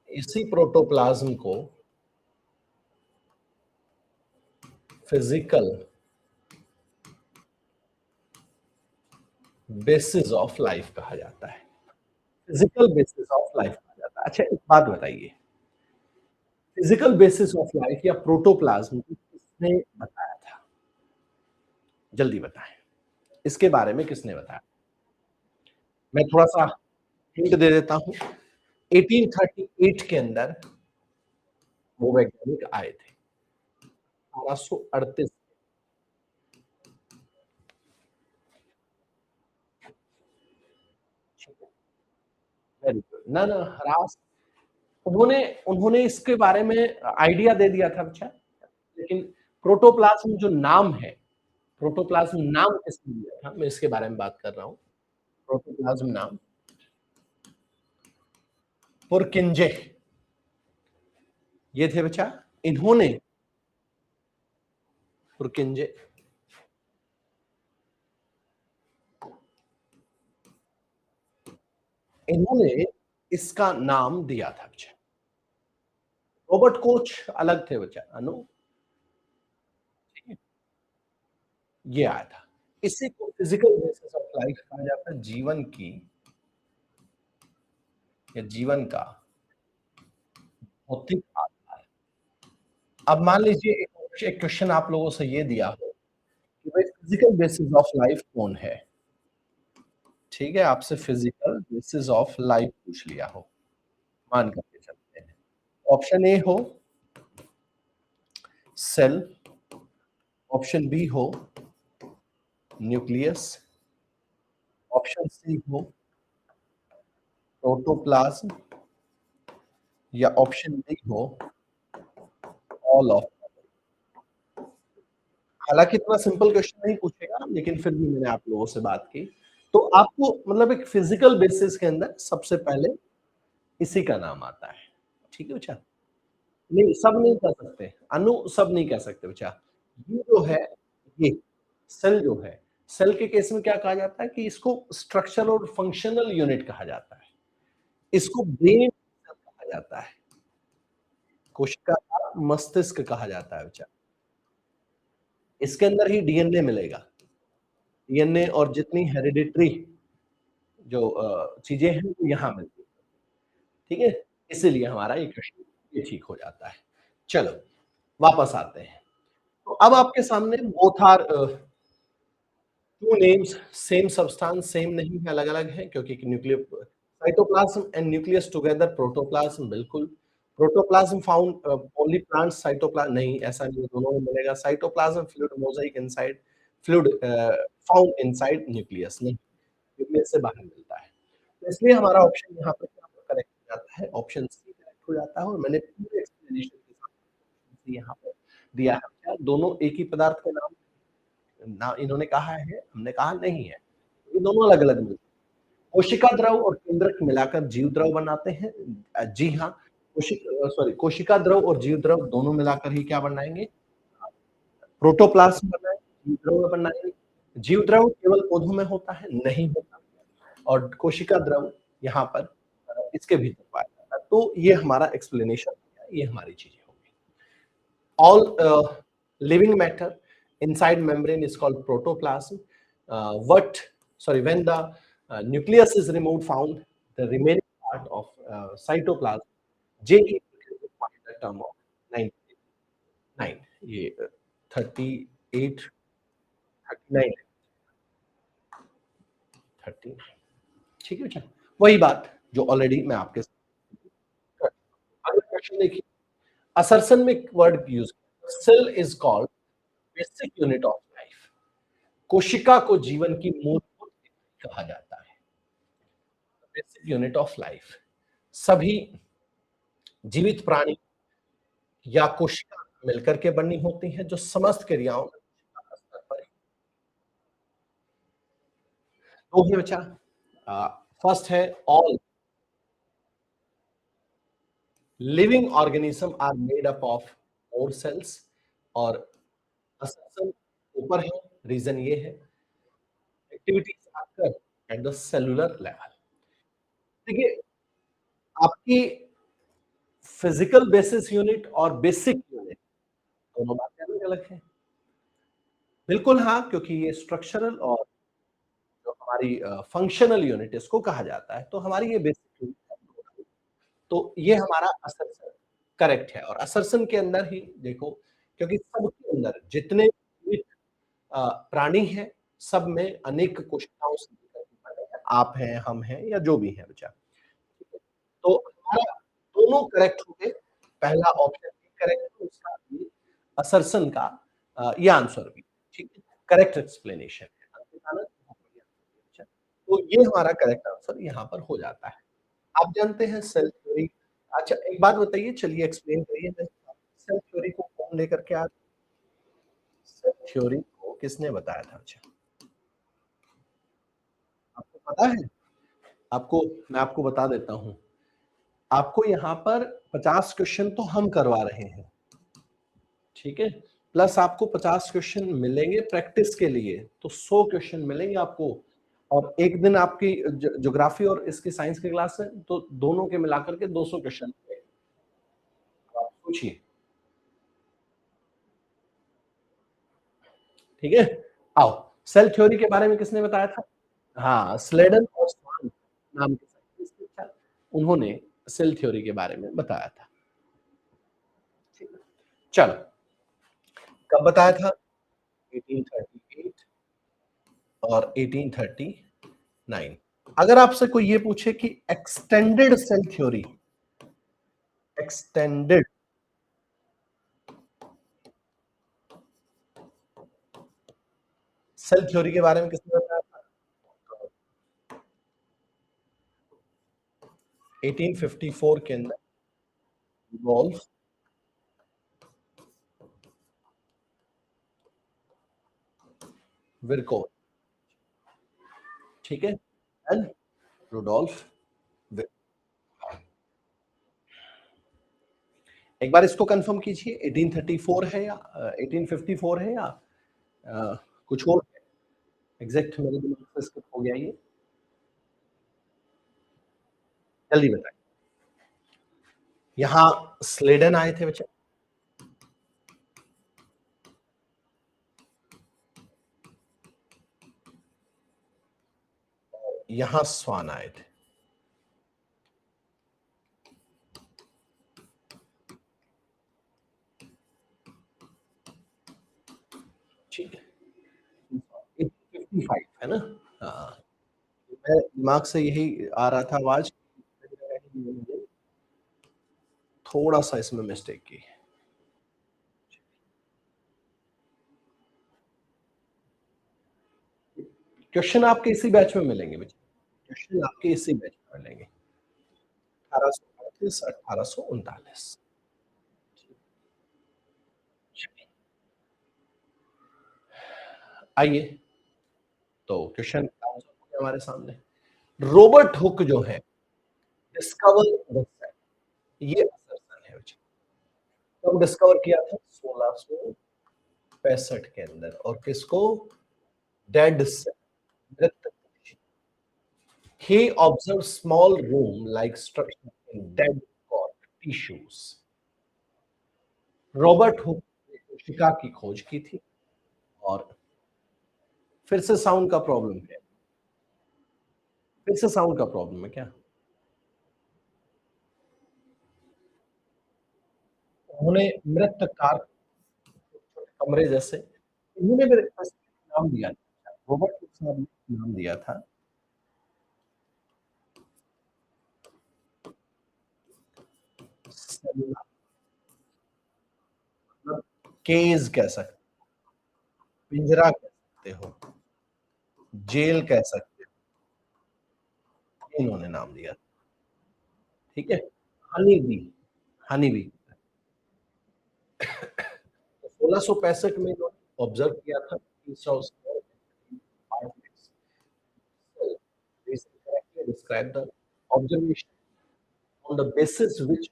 इसी प्रोटोप्लाज्म को फिजिकल बेसिस ऑफ लाइफ कहा जाता है। फिजिकल बेसिस ऑफ लाइफ कहा जाता है। अच्छा एक बात बताइए, फिजिकल बेसिस ऑफ लाइफ या प्रोटोप्लाज्म को किसने बताया था? जल्दी बताएं, इसके बारे में किसने बताया? मैं थोड़ा सा हिंट दे देता हूं। 1838 के अंदर वो वैज्ञानिक आए थे, 1838। Very good. ना ना हरास, उन्होंने उन्होंने इसके बारे में आइडिया दे दिया था बच्चा। लेकिन प्रोटोप्लाज्म जो नाम है, प्रोटोप्लाज्म नाम किसने दिया था, मैं इसके बारे में बात कर रहा हूं। प्रोटोप्लाज्म नाम पुरकिंजे, ये थे बच्चा। इन्होंने पुरकिंजे इन्होंने इसका नाम दिया था बच्चा। रॉबर्ट कोच अलग थे बच्चा, अनु, ठीक है? ये आया था। इसी को फिजिकल बेसिस ऑफ लाइफ कहा जाता है, जीवन की या जीवन का भौतिक आधार। अब मान लीजिए एक क्वेश्चन आप लोगों से ये दिया हो कि भाई फिजिकल बेसिस ऑफ लाइफ कौन है? ठीक है, आपसे फिजिकल बेसिस ऑफ लाइफ पूछ लिया हो, मान करके चलते हैं। ऑप्शन ए हो सेल, ऑप्शन बी हो न्यूक्लियस, ऑप्शन सी हो प्रोटोप्लाज्म या ऑप्शन डी हो ऑल ऑफ। हालांकि इतना सिंपल क्वेश्चन नहीं पूछेगा, लेकिन फिर भी मैंने आप लोगों से बात की। तो आपको मतलब एक फिजिकल बेसिस के अंदर सबसे पहले इसी का नाम आता है। ठीक है बच्चा? नहीं, सब नहीं कह सकते, अनु सब नहीं कह सकते बच्चा। ये जो है, ये सेल जो है, सेल के केस में क्या कहा जाता है कि इसको स्ट्रक्चरल और फंक्शनल यूनिट कहा जाता है। इसको ब्रेन कहा जाता है। कोशिका का मस्तिष्क कहा जाता है बच्चा। इसके अंदर ही डीएनए मिलेगा। डीएनए और जितनी हेरिडिटरी जो चीज़ें हैं वो यहाँ मिलती हैं, ठीक है? इसीलिए हमारा ये क्वेश्चन ये ठीक हो जाता है। चलो, वापस आते हैं। तो अब आपके सामने both are 2 names same substance same नहीं है, अलग-अलग हैं क्योंकि nuclear cytoplasm and nucleus together protoplasm बिल्कुल। Protoplasm found only plant cytoplasm नहीं, ऐसा नहीं है, दोनों में मिलेगा। Cytoplasm fluid mosaic inside fluid found inside nucleus नहीं, न्यूक्लियस से बाहर मिलता है। तो इसलिए हमारा ऑप्शन यहाँ पे क्या करेक्ट हो जाता है, ऑप्शन सी करेक्ट हो जाता है और मैंने पूरे एक्सप्लेनेशन के साथ यहाँ पे दिया है। क्या दोनों एक ही पदार्थ के नाम ना इन्होंने कहा है, हमने कहा नहीं है। ये दोनों अलग-अलग मिलते हैं। कोशिका द्रव और केंद्रक मिलाकर जीव द्रव बनाते हैं। जी हाँ, कोशिका द्रव और जीव द्रव दोनों मिलाकर ही क्या बनाएँगे? प्रोटोप्लाज़्म बनाएँगे, जीव द्रव बनाएँगे। जीव द्रव केवल पौधों में होता है? नहीं होता और कोशिका द्रव यहाँ पर इसके भीतर पाया जाता है। तो ये हमारा एक्सप्लेनेशन हो गया, ये हमारी चीज़ें हो गई। All living matter inside membrane is called protoplasm. When the nucleus is removed, found the remaining part of cytoplasm, Je defined the term of 99. ये 38, 39, 30, ठीक है बच्चा? वही बात जो ऑलरेडी मैं आपके साथ अगला क्वेश्चन देखिए असर्शन में एक word use cell is called basic unit of life कोशिका को जीवन की मूलभूत इकाई कहा जाता है बेसिक यूनिट ऑफ लाइफ सभी जीवित प्राणी या कोशिका मिलकर के बनी होती हैं जो समस्त क्रियाओं में कोशिका का स्तर पर दो है बच्चा फर्स्ट है all living organism are made up of more cells और असर्शन ऊपर है रीजन ये है एक्टिविटीज आकर एट द सेलुलर लेवल देखिए आपकी फिजिकल बेसिस यूनिट और बेसिक यूनिट दोनों बातें अलग अलग हैं बिल्कुल हाँ क्योंकि ये स्ट्रक्चरल और जो हमारी फंक्शनल यूनिट इसको कहा जाता है तो हमारी ये बेसिक यूनिट तो ये हमारा असर्सन करेक्ट है और असर्सन के अंदर ही देखो क्योंकि सबके अंदर जितने जीवित, प्राणी हैं सब में अनेक कोशिकाओं से मिलकर के बने हैं आप हैं हम हैं या जो भी है बच्चा तो हमारा दोनों करेक्ट हो गए पहला ऑप्शन भी करेक्ट है उसका भी असर्सन का ये आंसर भी ठीक है करेक्ट एक्सप्लेनेशन है अंकित आनंद, बहुत बढ़िया। अच्छा, तो ये हमारा करेक्ट आंसर यहाँ पर हो जाता है आप जानते हैं सेल थ्योरी अच्छा एक बात बताइए चलिए एक्सप्लेन करिए सेल थ्योरी को कौन लेकर के आया सेल थ्योरी को किसने बताया था अच्छा आपको पता है आपको मैं आपको बता देता हूँ आपको यहाँ पर 50 क्वेश्चन तो हम करवा रहे हैं ठीक है प्लस आपको 50 क्वेश्चन मिलेंगे प्रैक्टिस के लिए तो 100 क्वेश्चन मिलेंगे आपको और एक दिन आपकी ज्योग्राफी और इसकी साइंस की क्लास है तो दोनों के मिलाकर के 200 क्वेश्चन आप पूछिए ठीक है आओ सेल थ्योरी के बारे में किसने बताया था हाँ स्लेडन और स्वान नाम के साइंटिस्ट थे उन्होंने सेल थ्योरी के बारे में बताया था चलो कब बताया था 1838 और 1839 अगर आपसे कोई ये पूछे कि extended cell theory extended cell theory के बारे में किसने बताया था 1854 के अंदर रुडोल्फ विर्को ठीक है एंड रुडोल्फ एक बार इसको कंफर्म कीजिए 1834 है या 1854 है या कुछ और एग्जैक्ट मेरे दिमाग से स्किप हो गया ये जल्दी बताएं यहां स्लेडन आए थे बच्चे, यहां स्वान आए थे। ठीक है, 55 है ना। हाँ, मैं दिमाग से यही आ रहा था आवाज, थोड़ा सा इसमें मिस्टेक की। क्वेश्चन आपके इसी बैच में मिलेंगे बच्चे, क्वेश्चन आपके इसी बैच में मिलेंगे। 1838 1839। आइए, तो क्वेश्चन हमारे सामने, रॉबर्ट हुक जो है डिस्कवर द सेल, ये असर्शन है बच्चे। कब डिस्कवर किया था? 1665 के अंदर। और किसको? डेड सेल, मृत कोशिका। He observed small room-like structure in dead cork tissues. Robert Hooke ने कोशिका की खोज की थी। और फिर से साउंड का प्रॉब्लम है, फिर से साउंड का प्रॉब्लम है क्या? उन्होंने मृत कार, कमरे जैसे, इन्होंने मेरे पास नाम दिया था, रॉबर्ट हुक साहब ने नाम दिया था सेलुला, मतलब केज कह सकते, पिंजरा कह सकते हो, जेल कह सकते हो, इन्होंने नाम दिया। ठीक है, हनी बी, हनी बी। 1665 में इन्होंने ऑब्जर्व किया था कि describe the observation on the basis which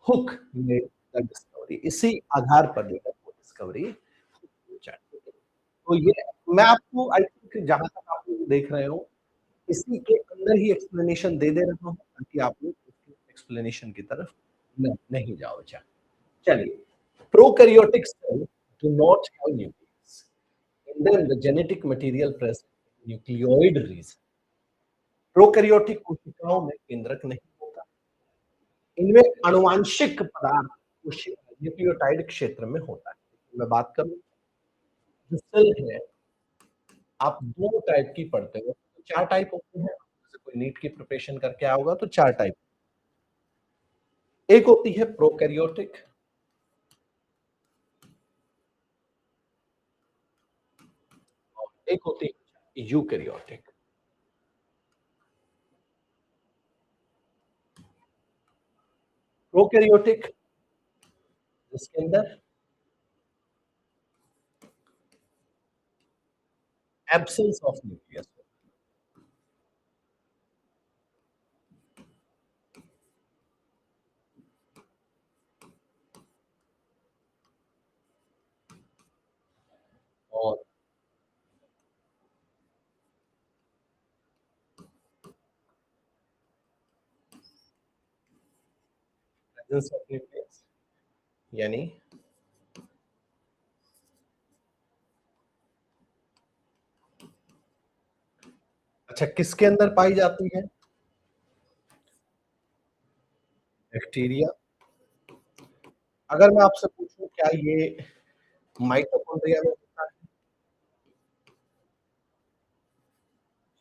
Hook made the discovery। इसी आधार पर जो है वो डिस्कवरी। तो ये मैं आपको आई थिंक जहां तक आप लोग देख रहे हो इसी के अंदर ही एक्सप्लेनेशन दे रहा हूं ताकि आप लोग एक्सप्लेनेशन की तरफ नहीं जाओ। चलिए, prokaryotic cell do not have nucleus, and then the genetic material present in nucleoid region। Prokaryotic कोशिकाओं में केंद्रक नहीं होता, इनमें आनुवांशिक पदार्थ न्यूक्लियोटाइड क्षेत्र में होता है। मैं बात करूं, जो सेल है आप दो टाइप की पढ़ते हो, चार टाइप होते हैं, जैसे कोई नीट की प्रिपरेशन करके आया होगा तो चार टाइप। एक होती है प्रोकैरियोटिक, और एक होती है यूकैरियोटिक। प्रोकैरियोटिक जिसके अंदर एब्सेंस ऑफ न्यूक्लियस, और प्रेजेंस ऑफ न्यूक्लियस, यानी अच्छा किसके अंदर पाई जाती है? बैक्टीरिया। अगर मैं आपसे पूछूं क्या ये माइटोकॉन्ड्रिया में होता है?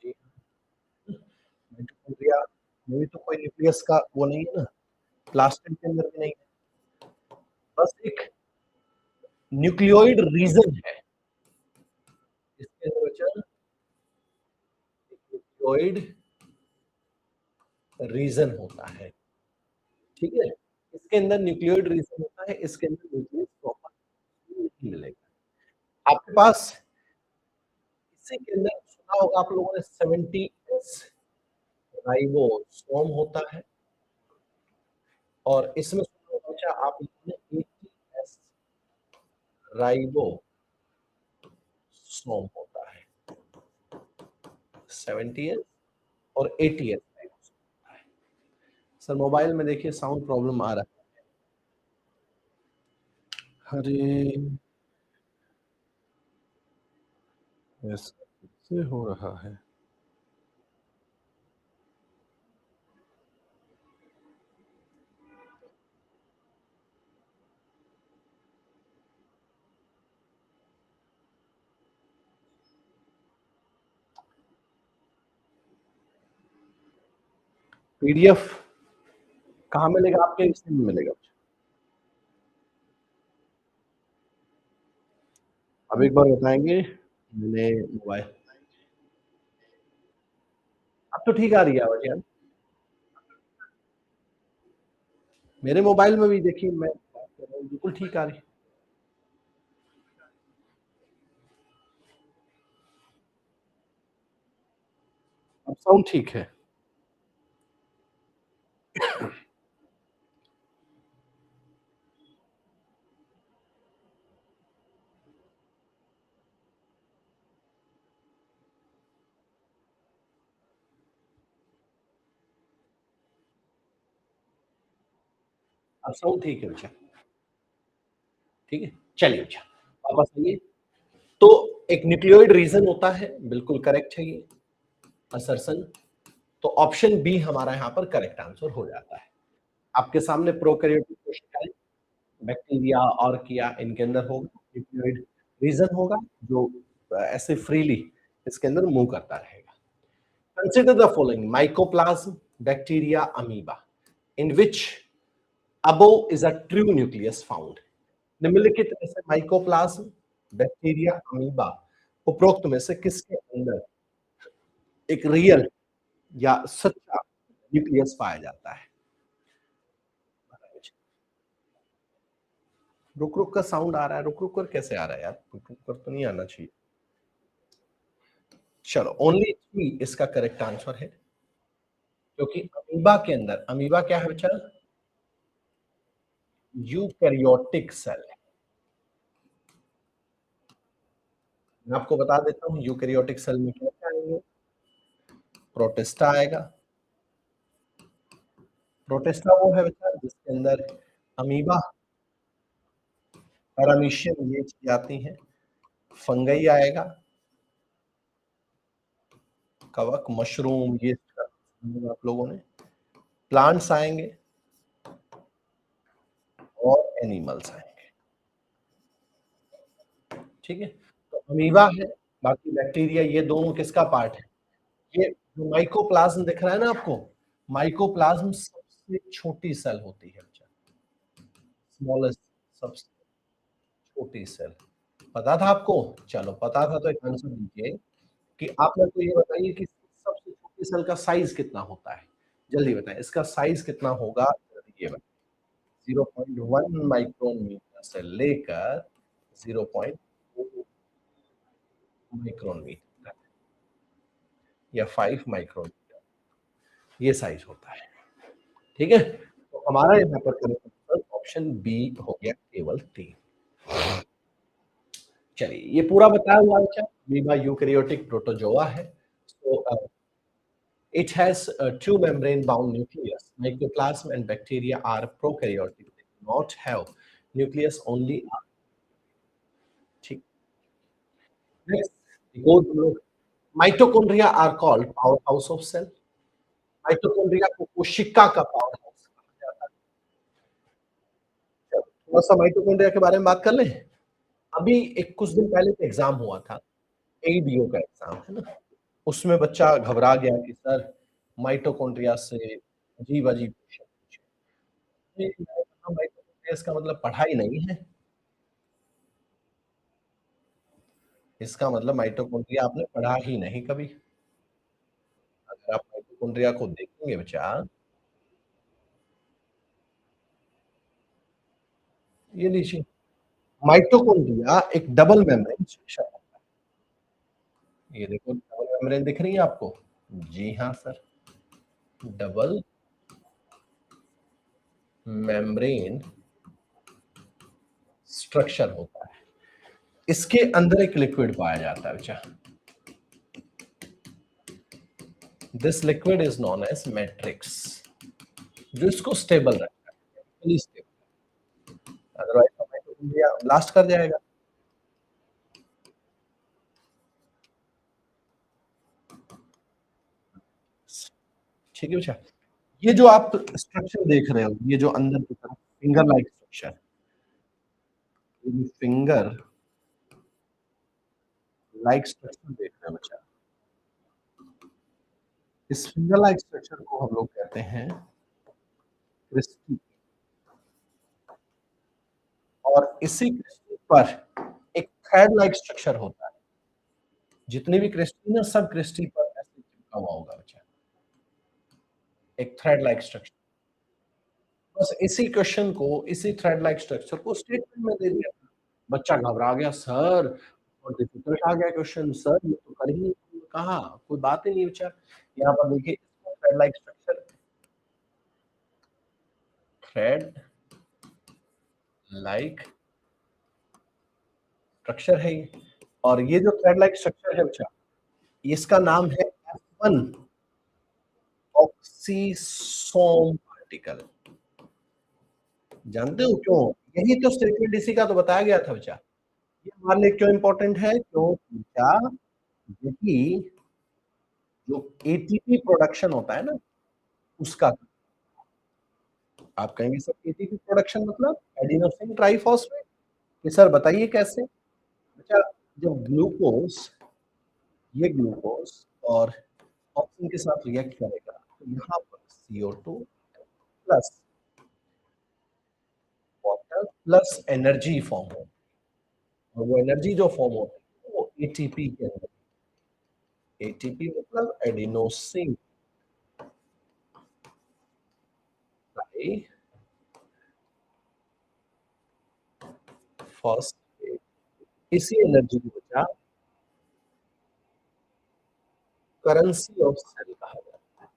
जी, माइटोकॉन्ड्रिया में भी तो कोई न्यूक्लियस का वो नहीं है ना, प्लास्टिड के अंदर भी नहीं है, बस एक न्यूक्लियोइड रीजन है इसके अंदर बचा, न्यूक्लियोइड रीजन होता है। ठीक है, इसके अंदर न्यूक्लियोइड रीजन होता है, इसके अंदर न्यूक्लियस प्रॉपर नहीं मिलेगा आपके पास। इसी के अंदर सुना होगा आप लोगों ने 70s राइबोसोम होता है, और इसमें सुना होगा क्या आप लोगों ने 80s राइबोसोम होता है, 70s और 80s राइबोसोम होता है। सर मोबाइल में देखिए साउंड प्रॉब्लम आ रहा है। अरे ऐसा कैसे हो रहा है? पीडीएफ कहाँ मिलेगा आपके? इसमें नहीं मिलेगा। अब एक बार बताएंगे। मैंने मोबाइल, अब तो ठीक आ रही है आवाज यार। मेरे मोबाइल में भी देखिए मैं बात कर रहा हूँ, बिल्कुल ठीक आ रही है। अब साउंड ठीक है। अब साउंड ठीक है बच्चा। ठीक है, चलिए बच्चा वापस आइए। तो एक न्यूक्लियोइड रीजन होता है, बिल्कुल करेक्ट है ये असर्शन। तो ऑप्शन बी हमारा यहाँ पर करेक्ट आंसर हो जाता है। आपके सामने प्रोकैरियोटिक कोशिकाएं, बैक्टीरिया और किया इनके अंदर होगा न्यूक्लियोइड रीजन होगा, जो ऐसे फ्रीली इसके अंदर मूव करता रहेगा। Consider the following mycoplasma, bacteria, amoeba, in which above is a true nucleus found। निम्नलिखित में से माइकोप्लाज्म, बैक्टीरिया, अमीबा उपरोक्त में से किसके अंदर एक रियल या सच्चा न्यूक्लियस पाया जाता है? रुक रुक कर साउंड आ रहा है, रुक रुक कर कैसे आ रहा है यार? रुक रुक कर तो नहीं आना चाहिए। चलो ओनली थ्री इसका करेक्ट आंसर है, क्योंकि अमीबा के अंदर, अमीबा क्या है बच्चा? Eukaryotic cell. मैं आपको बता देता हूं यूकैरियोटिक सेल में क्या क्या आएंगे। प्रोटिस्टा आएगा। प्रोटिस्टा वो है बच्चा जिसके अंदर अमीबा, पैरामीशियम ये चीज आती है। फंगई आएगा, कवक, मशरूम ये आप लोगों ने। प्लांट्स आएंगे और एनिमल्स आएंगे। ठीक है, तो अमीबा है, बाकी बैक्टीरिया, ये दोनों किसका पार्ट है? ये जो माइकोप्लाज्म दिख रहा है ना आपको, माइकोप्लाज्म सबसे छोटी सेल होती है बच्चा, स्मॉलेस्ट, सबसे छोटी सेल। पता था आपको? चलो पता था तो एक आंसर दीजिए कि आप मेरे को ये बताइए कि सबसे छोटी सेल का साइज कितना होता है? जल्दी बताएं, इसका साइज कितना होगा? ये बताएं। 0.1 माइक्रोमीटर से लेकर 0.2 माइक्रोमीटर तक या 5 माइक्रोमीटर, ये साइज होता है। ठीक है, तो हमारा यहाँ पर करेक्ट आंसर ऑप्शन बी हो गया, केवल 3। चलिए ये पूरा बताया हुआ है, अमीबा यूकैरियोटिक प्रोटोजोआ है। So it has a two membrane bound nucleus. Mycoplasm and bacteria are prokaryotic. They do not have nucleus only। ठीक। Next, go to mitochondria are called powerhouse of cell। Mitochondria को कोशिका का power house कहा जाता है। थोड़ा सा mitochondria के बारे में बात कर लें। अभी एक कुछ दिन पहले एक एग्जाम हुआ था, एईडीओ का एग्जाम है ना, उसमें बच्चा घबरा गया कि सर माइटोकॉन्ड्रिया से अजीब-अजीब क्वेश्चन पूछे। ये माइटोकॉन्ड्रिया इसका मतलब पढ़ाई नहीं है। इसका मतलब माइटोकॉन्ड्रिया आपने पढ़ा ही नहीं कभी। अगर आप माइटोकॉन्ड्रिया को देखेंगे बच्चा, ये लीजिए, माइटोकॉन्ड्रिया एक डबल मेम्ब्रेन स्ट्रक्चर है। ये देखो डबल मेम्ब्रेन दिख रही है आपको? जी हाँ सर, डबल मेम्ब्रेन स्ट्रक्चर होता है। इसके अंदर एक लिक्विड पाया जाता है बच्चा। This liquid is known as matrix. जो इसको स्टेबल रखता है, chemically stable, otherwise mitochondria blast कर जाएगा। ठीक है बच्चा, ये जो आप स्ट्रक्चर देख रहे हो, ये जो अंदर की तरफ फिंगर लाइक स्ट्रक्चर, ये फिंगर लाइक स्ट्रक्चर देख रहे हो बच्चा, इस फिंगर लाइक स्ट्रक्चर को हम लोग कहते हैं क्रिस्टी, और इसी क्रिस्टी पर एक थ्रेड लाइक स्ट्रक्चर होता है। जितनी भी क्रिस्टी ना, सब क्रिस्टी पर ऐसे चिपका हुआ होगा बच्चा, एक थ्रेड लाइक स्ट्रक्चर। बस इसी क्वेश्चन को, इसी थ्रेड लाइक स्ट्रक्चर को स्टेटमेंट में दे दिया, बच्चा घबरा गया, सर और डिफिकल्ट आ गया क्वेश्चन, सर ये तो कर ही नहीं कहा, कोई बात ही नहीं बच्चा। यहाँ पर देखिए thread like structure, thread like structure है ये, और ये जो थ्रेड लाइक स्ट्रक्चर है बच्चा, इसका नाम है F1 ऑक्सीसोम पार्टिकल। जानते हो क्यों? यही तो स्टेटमेंट इसी का तो बताया गया था बच्चा। ये हमारे लिए क्यों इंपॉर्टेंट है? क्योंकि क्या, यही जो एटीपी प्रोडक्शन होता है ना, उसका, आप कहेंगे सर एटीपी प्रोडक्शन मतलब एडिनोसिन ट्राइफॉस्फेट, ये सर बताइए कैसे? अच्छा, जब ग्लूकोज, ये ग्लूकोज और ऑक्सीजन के साथ रिएक्ट करेगा तो यहाँ पर CO2 plus water plus energy form हो, और वो एनर्जी जो फॉर्म होती है वो एटीपी के अंदर, एटीपी मतलब एडिनोसिन ट्राइफॉस्फेट, इसी एनर्जी की वजह करेंसी ऑफ सेल कहा जाता है।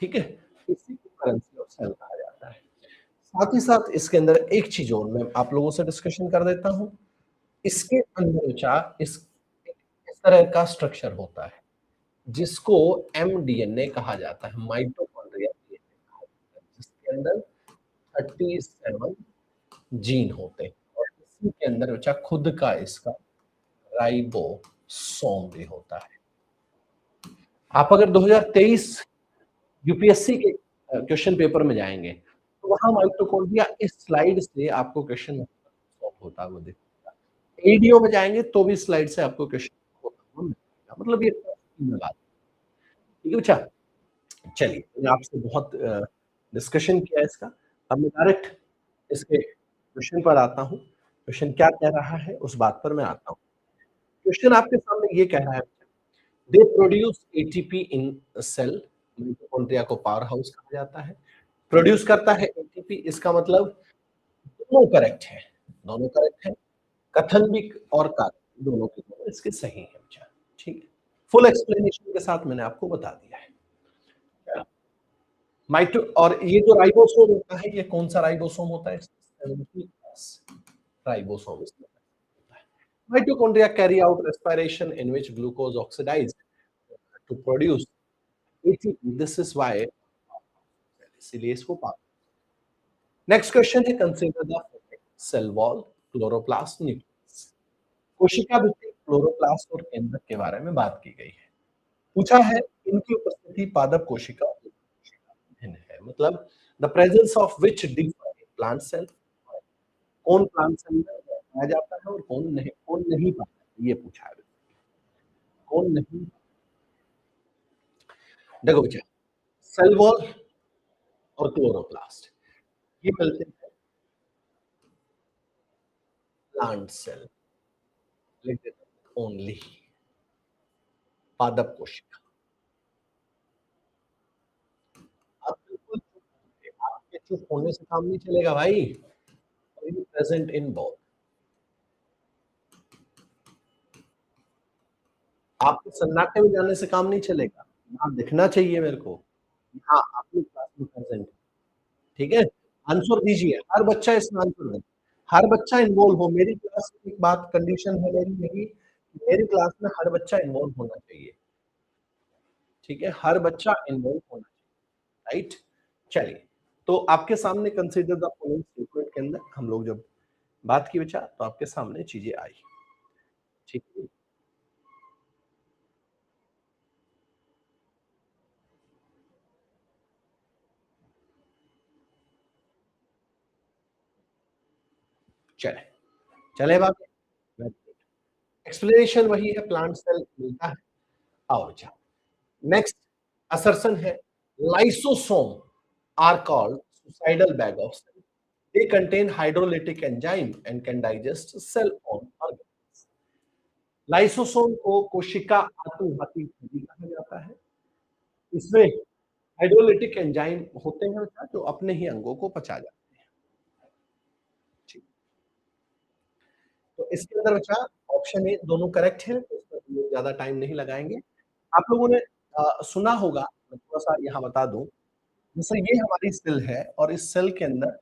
ठीक है, इसी को करेंसी ऑफ सेल कहा जाता है। साथ ही साथ इसके अंदर एक चीज और मैं आप लोगों से डिस्कशन कर देता हूं, इसके अंदर विचार इस तरह का स्ट्रक्चर होता है जिसको एमडीएनए कहा जाता है, माइटोकॉन्ड्रिया डीएनए कहा जाता है, जिसके अंदर 37 जीन होते हैं, और इसी के अंदर बच्चा खुद का इसका राइबोसोम भी होता है। आप अगर 2023 यूपीएससी के क्वेश्चन पेपर में जाएंगे तो वहां माइटोकॉन्ड्रिया इस स्लाइड से आपको क्वेश्चन सॉल्व होता हुआ दिखेगा। एडीओ में जाएंगे तो भी स्लाइड से आपको क्वेश्चन होता हुआ मिलेगा, मतलब ये बात। ठीक है बच्चा, चलिए मैंने आपसे बहुत डिस्कशन किया इसका, अब मैं डायरेक्ट इसके क्वेश्चन पर आता हूँ। क्वेश्चन क्या कह रहा है उस बात पर मैं आता हूँ। क्वेश्चन आपके सामने ये कह रहा है, they produce ATP in cell, mitochondria को पावर हाउस कहा जाता है, प्रोड्यूस करता है एटीपी, इसका मतलब दोनों करेक्ट है, दोनों करेक्ट है, कथन भी और कार्य दोनों के दोनों इसके सही है बच्चा। ठीक है, फुल एक्सप्लेनेशन के साथ मैंने आपको बता दिया है। माइटो, और ये जो राइबोसोम होता है, ये कौन सा राइबोसोम होता है? राइबोसोम होता है। Mitochondria carry out respiration in which glucose oxidized to produce ATP, this is why, इसीलिए इसको पा। नेक्स्ट क्वेश्चन है, consider the cell wall, chloroplast, nucleus. कोशिका भित्ति, क्लोरोप्लास्ट और केंद्रक के बारे में बात की गई है। पूछा है इनकी उपस्थिति पादप कोशिका और कोशिका में भिन्न है, मतलब the presence of which differ in plant cell, कौन प्लांट सेल में पाया जाता है और कौन नहीं, कौन नहीं पाया जाता, ये पूछा है। कौन नहीं, देखो बच्चा, सेल वॉल और क्लोरोप्लास्ट ये मिलते हैं प्लांट सेल, लिख देता ओनली पादप कोशिका। आप बिल्कुल चुप होंगे, आपके चुप होने से काम नहीं चलेगा भाई, प्रेजेंट इन बोथ। आपको सन्नाटे में जाने से काम नहीं चलेगा, यहाँ दिखना चाहिए मेरे को, हाँ आपकी क्लास में प्रेजेंट, ठीक है? आंसर दीजिए, हर बच्चा इसमें आंसर दे, हर बच्चा इन्वॉल्व हो। मेरी क्लास की एक बात कंडीशन है मेरी यही, मेरी क्लास में हर बच्चा इन्वॉल्व होना चाहिए, ठीक है? हर बच्चा इन्वॉल्व होना चाहिए, राइट? चलिए, तो आपके सामने कंसीडर द फॉलोइंग स्टेटमेंट के अंदर हम लोग जब बात की बच्चा तो आपके सामने चीजें आई, ठीक है। चले चले बात, एक्सप्लेनेशन वही है, प्लांट सेल मिलता है। आओ बच्चा, नेक्स्ट असर्शन है, lysosome are called suicidal bag of cell, they contain hydrolytic enzyme and can digest cell own organs। Lysosome को कोशिका आत्मघाती झिल्ली कहा जाता है। इसमें हाइड्रोलिटिक एंजाइम होते हैं बच्चा, जो अपने ही अंगों को पचा जाते हैं। ठीक, तो इसके अंदर बच्चा ऑप्शन ए दोनों करेक्ट है, तो इस पर हम लोग ज्यादा टाइम नहीं लगाएंगे। आप लोगों ने सुना होगा, मैं थोड़ा सा यहाँ बता दूं, जैसे ये हमारी सेल है और इस सेल के अंदर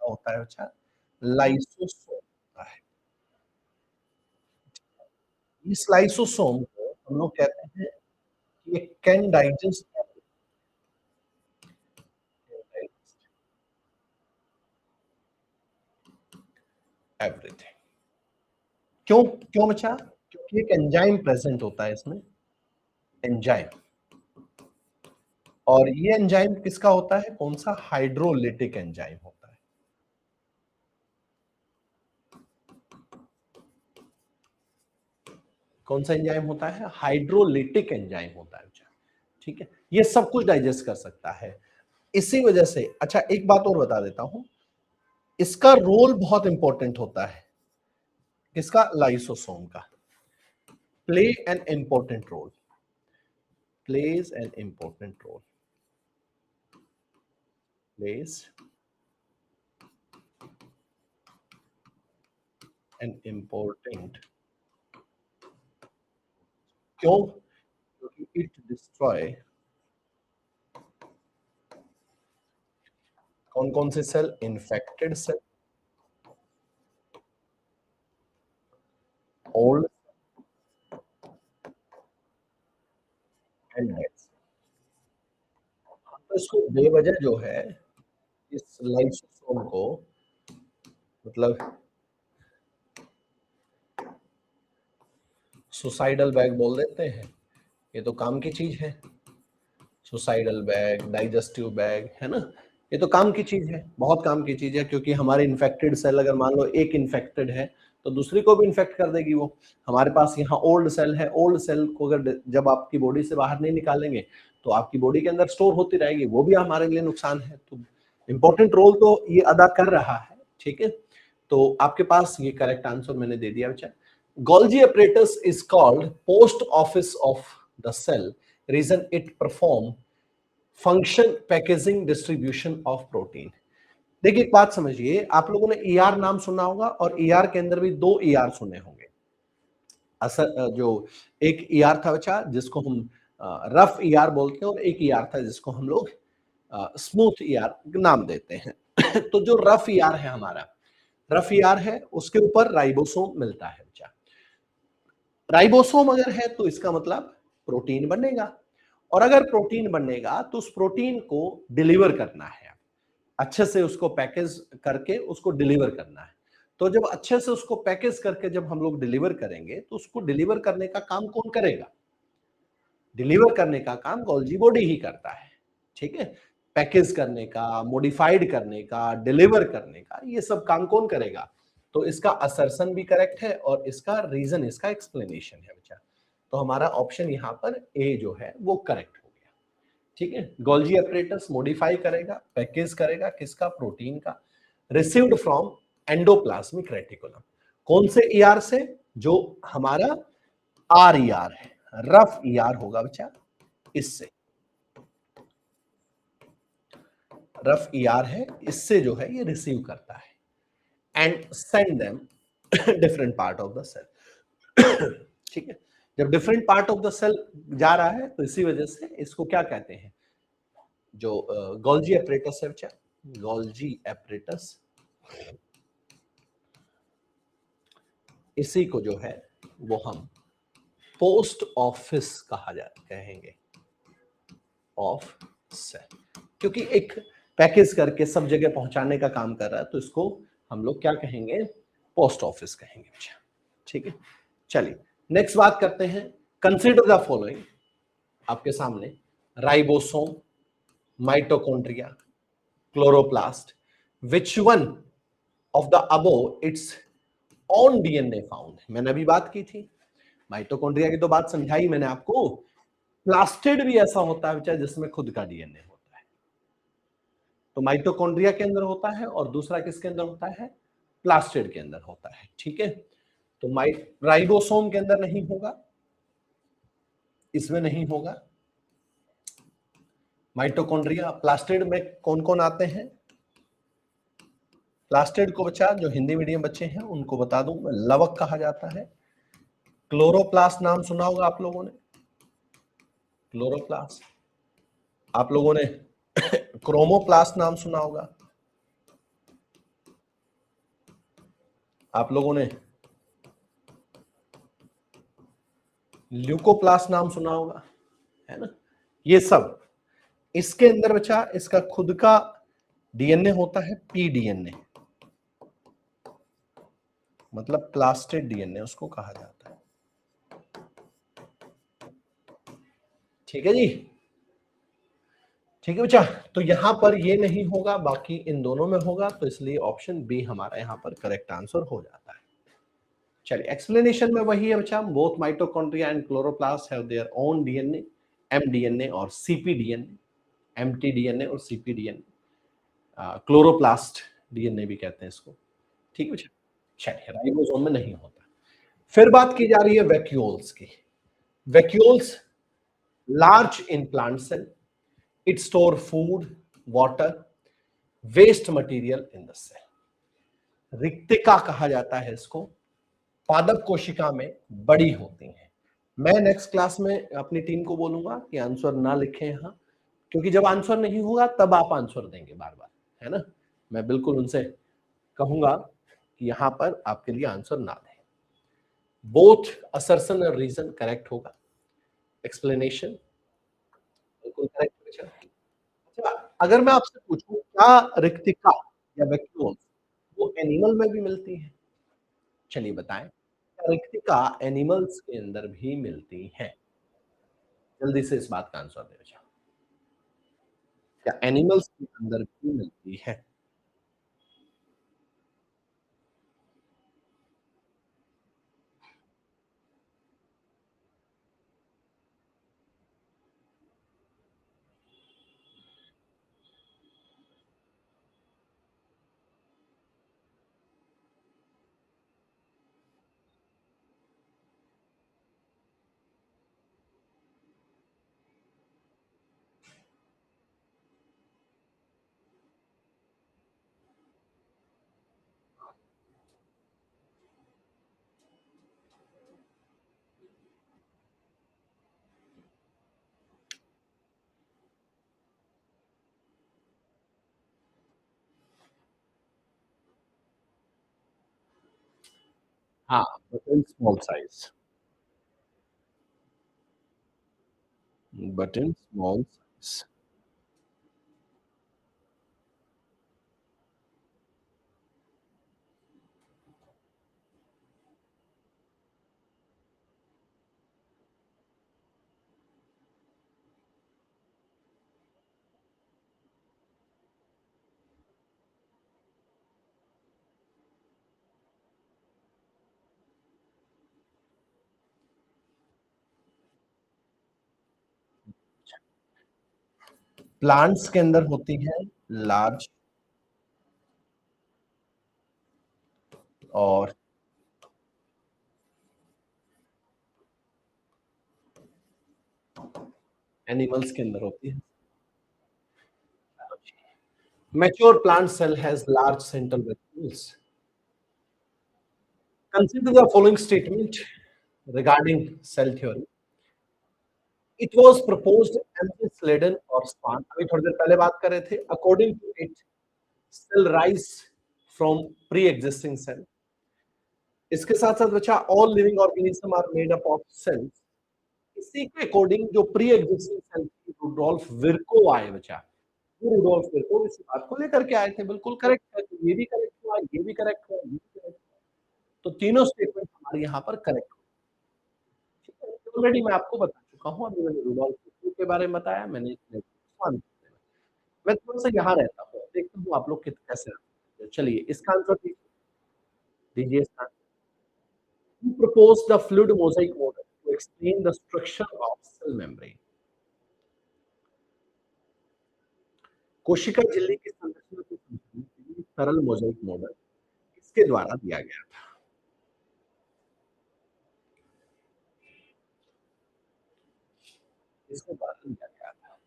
होता है बच्चा लाइसोसोम होता है। इस लाइसोसोम को हम लोग कहते हैं कि ये कैन डाइजेस्ट एवरीथिंग। क्यों क्यों बच्चा? क्योंकि एक एंजाइम प्रेजेंट होता है इसमें, एंजाइम। और ये एंजाइम किसका होता है? कौन सा? हाइड्रोलिटिक एंजाइम होता है। कौन सा एंजाइम होता है? हाइड्रोलिटिक एंजाइम होता है बच्चा, ठीक है। ये सब कुछ डाइजेस्ट कर सकता है, इसी वजह से। अच्छा, एक बात और बता देता हूं, इसका रोल बहुत इंपॉर्टेंट होता है। किसका? लाइसोसोम का। Play an important role, plays an important role, plays an important. क्यों? क्योंकि इट डिस्ट्रॉय कौन कौन से cell? Infected cell, old and dead. तो इसको बेवजह जो है, इस लाइसोसोम को, मतलब सुसाइडल बैग बोल देते हैं। ये तो काम की चीज है, सुसाइडल बैग, डाइजेस्टिव बैग, है ना। ये तो काम की चीज है, बहुत काम की चीज है, क्योंकि हमारे इन्फेक्टेड सेल, अगर मान लो एक इन्फेक्टेड है तो दूसरी को भी इन्फेक्ट कर देगी वो। हमारे पास यहाँ ओल्ड सेल है, ओल्ड सेल को अगर जब आपकी बॉडी से बाहर नहीं निकालेंगे तो आपकी बॉडी के अंदर स्टोर होती रहेगी, वो भी हमारे लिए नुकसान है। तो इंपॉर्टेंट रोल तो ये अदा कर रहा है, ठीक है। तो आपके पास ये करेक्ट आंसर मैंने दे दिया बच्चा। Golgi apparatus is called post office of the cell, reason it perform function packaging distribution of protein. देखिए एक बात समझिए, आप लोगों ने ईआर नाम सुना होगा और ईआर के अंदर भी दो ईआर सुने होंगे। असल जो एक ईआर था बच्चा जिसको हम रफ ईआर बोलते हैं, और एक ईआर था जिसको हम लोग स्मूथ ईआर नाम देते हैं। तो जो रफ ईआर है हमारा, रफ ईआर है, उसके ऊपर राइबोसोम मिलता है बच्चा। राइबोसोम अगर है तो इसका मतलब प्रोटीन बनेगा, और अगर प्रोटीन बनेगा तो उस प्रोटीन को डिलीवर करना है, अच्छे से उसको पैकेज करके उसको डिलीवर करना है। तो जब अच्छे से उसको पैकेज करके जब हम लोग डिलीवर करेंगे तो उसको डिलीवर करने का काम कौन करेगा? डिलीवर करने का काम गोल्जी बॉडी ही करता है, ठीक है। पैकेज करने का, मॉडिफाइड करने का, डिलीवर करने का, ये सब काम कौन करेगा? तो इसका असर्शन भी करेक्ट है और इसका रीजन, इसका एक्सप्लेनेशन है बच्चा। तो हमारा ऑप्शन यहाँ पर ए जो है वो करेक्ट हो गया, ठीक है। गोल्जी अपरेटस मॉडिफाई करेगा, पैकेज करेगा, किसका? प्रोटीन का। रिसीव्ड फ्रॉम एंडोप्लाज्मिक रेटिकुलम, कौन से ईआर से? जो हमारा आर ईआर है, रफ ईआर होगा बच्चा, इससे रफ ईआर है, इससे जो है ये रिसीव करता है and send them different part of the cell, ठीक है। जब different part of the cell जा रहा है तो इसी वजह से इसको क्या कहते हैं? जो गोल्जी एपरेटस है बच्चा, गोल्जी एपरेटस, इसी को जो है वो हम पोस्ट ऑफिस कहा जा कहेंगे ऑफ सेल, क्योंकि एक पैकेज करके सब जगह पहुंचाने का काम कर रहा है, तो इसको हम लोग क्या कहेंगे, पोस्ट ऑफिस कहेंगे। ठीक है, चलिए नेक्स्ट बात करते हैं। कंसीडर द फॉलोइंग, आपके सामने ribosome, mitochondria, chloroplast, which one of the above it's on DNA found. मैंने अभी बात की थी माइटोकॉन्ड्रिया की, तो बात समझाई मैंने आपको। प्लास्टिड भी ऐसा होता है जिसमें खुद का डीएनए होता है, तो माइटोकॉन्ड्रिया के अंदर होता है और दूसरा किसके अंदर होता है, प्लास्टिड के अंदर होता है। ठीक है, तो राइबोसोम के अंदर नहीं होगा, इसमें नहीं होगा। माइटोकॉन्ड्रिया, प्लास्टिड में कौन कौन आते हैं, प्लास्टिड को बच्चा जो हिंदी मीडियम बच्चे हैं उनको बता दूं, लवक कहा जाता है। क्लोरोप्लास्ट नाम सुना होगा आप लोगों ने, क्लोरोप्लास्ट। आप लोगों ने क्रोमोप्लास्ट नाम सुना होगा, आप लोगों ने ल्यूकोप्लास्ट नाम सुना होगा, है ना। ये सब इसके अंदर बच्चा इसका खुद का डीएनए होता है, पीडीएनए, मतलब प्लास्टिड डीएनए उसको कहा जाता है। ठीक है जी, ठीक है बच्चा, तो यहां पर ये नहीं होगा, बाकी इन दोनों में होगा, तो इसलिए ऑप्शन बी हमारा यहां पर करेक्ट आंसर हो जाता है। चलिए एक्सप्लेनेशन में वही है बच्चा, both mitochondria and chloroplast have their own DNA, MDNA और सीपीडीएनए, एमटीडीएनए और सीपीडीएनए, क्लोरोप्लास्ट डीएनए भी कहते हैं इसको। ठीक है बच्चा, चलिए राइबोसोम में नहीं होता। फिर बात की जा रही है वैक्यूल्स की। Vacuoles large in plant cell, it store food, water, waste material in the cell. रिक्तिका कहा जाता है इसको, पादप कोशिका में बड़ी होती हैं। मैं नेक्स्ट क्लास में अपनी टीम को बोलूंगा कि आंसर ना लिखें यहां, क्योंकि जब आंसर नहीं होगा तब आप आंसर देंगे बार बार, है ना। मैं बिल्कुल उनसे कहूंगा कि यहां पर आपके लिए आंसर ना दें। बोथ असर्शन और रीजन करेक्ट होगा, एक्सप्लेनेशन बिल्कुल करेक्ट। अच्छा, अगर मैं आपसे पूछूं क्या रिक्तिका या वैक्यूल वो एनिमल में भी मिलती है, चलिए बताएं। रिक्तिका एनिमल्स के अंदर भी मिलती है, जल्दी से इस बात का आंसर दे बच्चा, क्या एनिमल्स के अंदर भी मिलती है। हाँ, but in small size, but in small size. Plants के अंदर होती है लार्ज और एनिमल्स के अंदर होती है। Mature plant cell has large central vacuoles. Consider the following statement regarding cell theory. It was proposed M.J. Sladen or Swan, अभी थोड़ी देर पहले बात कर रहे थे, according to it, cell rise from pre-existing cell. इसके साथ साथ बच्चा all living organism are made up of cells. इसी के अकॉर्डिंग जो प्री एग्जिस्टिंग सेल थी वो रुडोल्फ विर्को आए बचा, वो रुडोल्फ विर्को इस बात को लेकर के आए थे, बिल्कुल करेक्ट है, तो ये भी करेक्ट हुआ, ये भी करेक्ट हुआ, ये भी करेक्ट हुआ। तो तीनों स्टेटमेंट हमारे यहाँ पर करेक्ट हुए। ठीक है, ऑलरेडी मैं आपको बता चुका हूँ, अभी मैंने रुडोल्फ विर्को के बारे में बताया, मैंने मैं थोड़ा-सा यहाँ रहता हूँ, देखता हूँ आप लोग कैसे रहते हैं। चलिए इसका आंसर दीजिए इसका। Who proposed the fluid mosaic model to explain the structure of cell membrane? कोशिका झिल्ली की संरचना को समझने के लिए सरल मोज़ेक मॉडल किसके द्वारा दिया गया था? किसके द्वारा दिया गया था?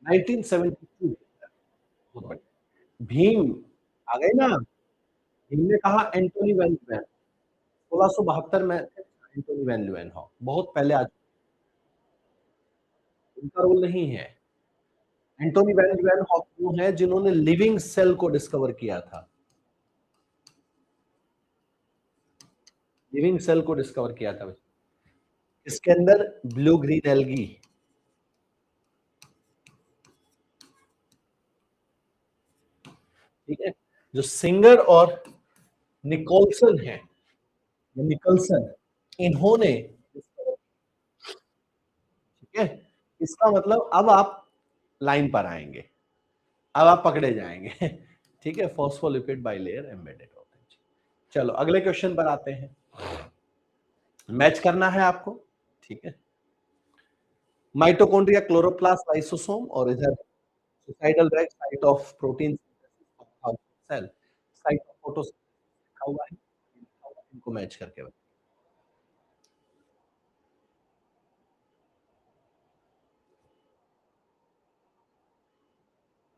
नाइनटीन 72 बहुत बढ़िया। भीम आ गए ना? भीम ने कहा एंटोनी वैन ल्यूएन 1672 में एंटोनी वैन ल्यूएन हो, बहुत पहले आ उनका रोल नहीं है। एंटोनी वैन ल्यूएन हॉक वो हैं जिन्होंने लिविंग सेल को डिस्कवर किया था। लिविंग सेल को डिस्कवर किया था। इसके अंदर ब्लू ग्रीन एल्गी, ठीक है, जो सिंगर और निकोलसन है, निकलसन, इन्होंने, ठीक है, इसका मतलब अब आप लाइन पर आएंगे, अब आप पकड़े जाएंगे। ठीक है, फॉस्फोलिपिड बाइलेयर एम्बेडेड होते हैं। चलो अगले क्वेश्चन पर आते हैं, मैच करना है आपको, ठीक है। माइटोकॉन्ड्रिया, क्लोरोप्लास्ट, लाइसोसोम और इधर suicidal rack, site of protein cell, site of photosynthesis लिखा हुआ है, इनको मैच करके बताओ।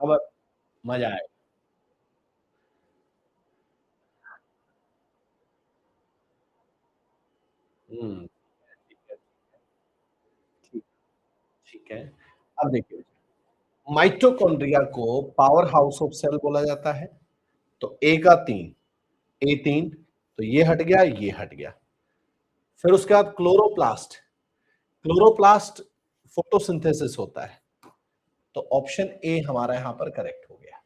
अब मजा आएगा। ठीक है, ठीक, ठीक है। अब देखिए, माइटोकॉन्ड्रिया को पावर हाउस ऑफ सेल बोला जाता है। तो ए का 3, A3, तो ये हट गया, ये हट गया। फिर उसके बाद क्लोरोप्लास्ट, क्लोरोप्लास्ट फोटोसिंथेसिस होता है, तो ऑप्शन ए हमारा यहां पर करेक्ट हो गया।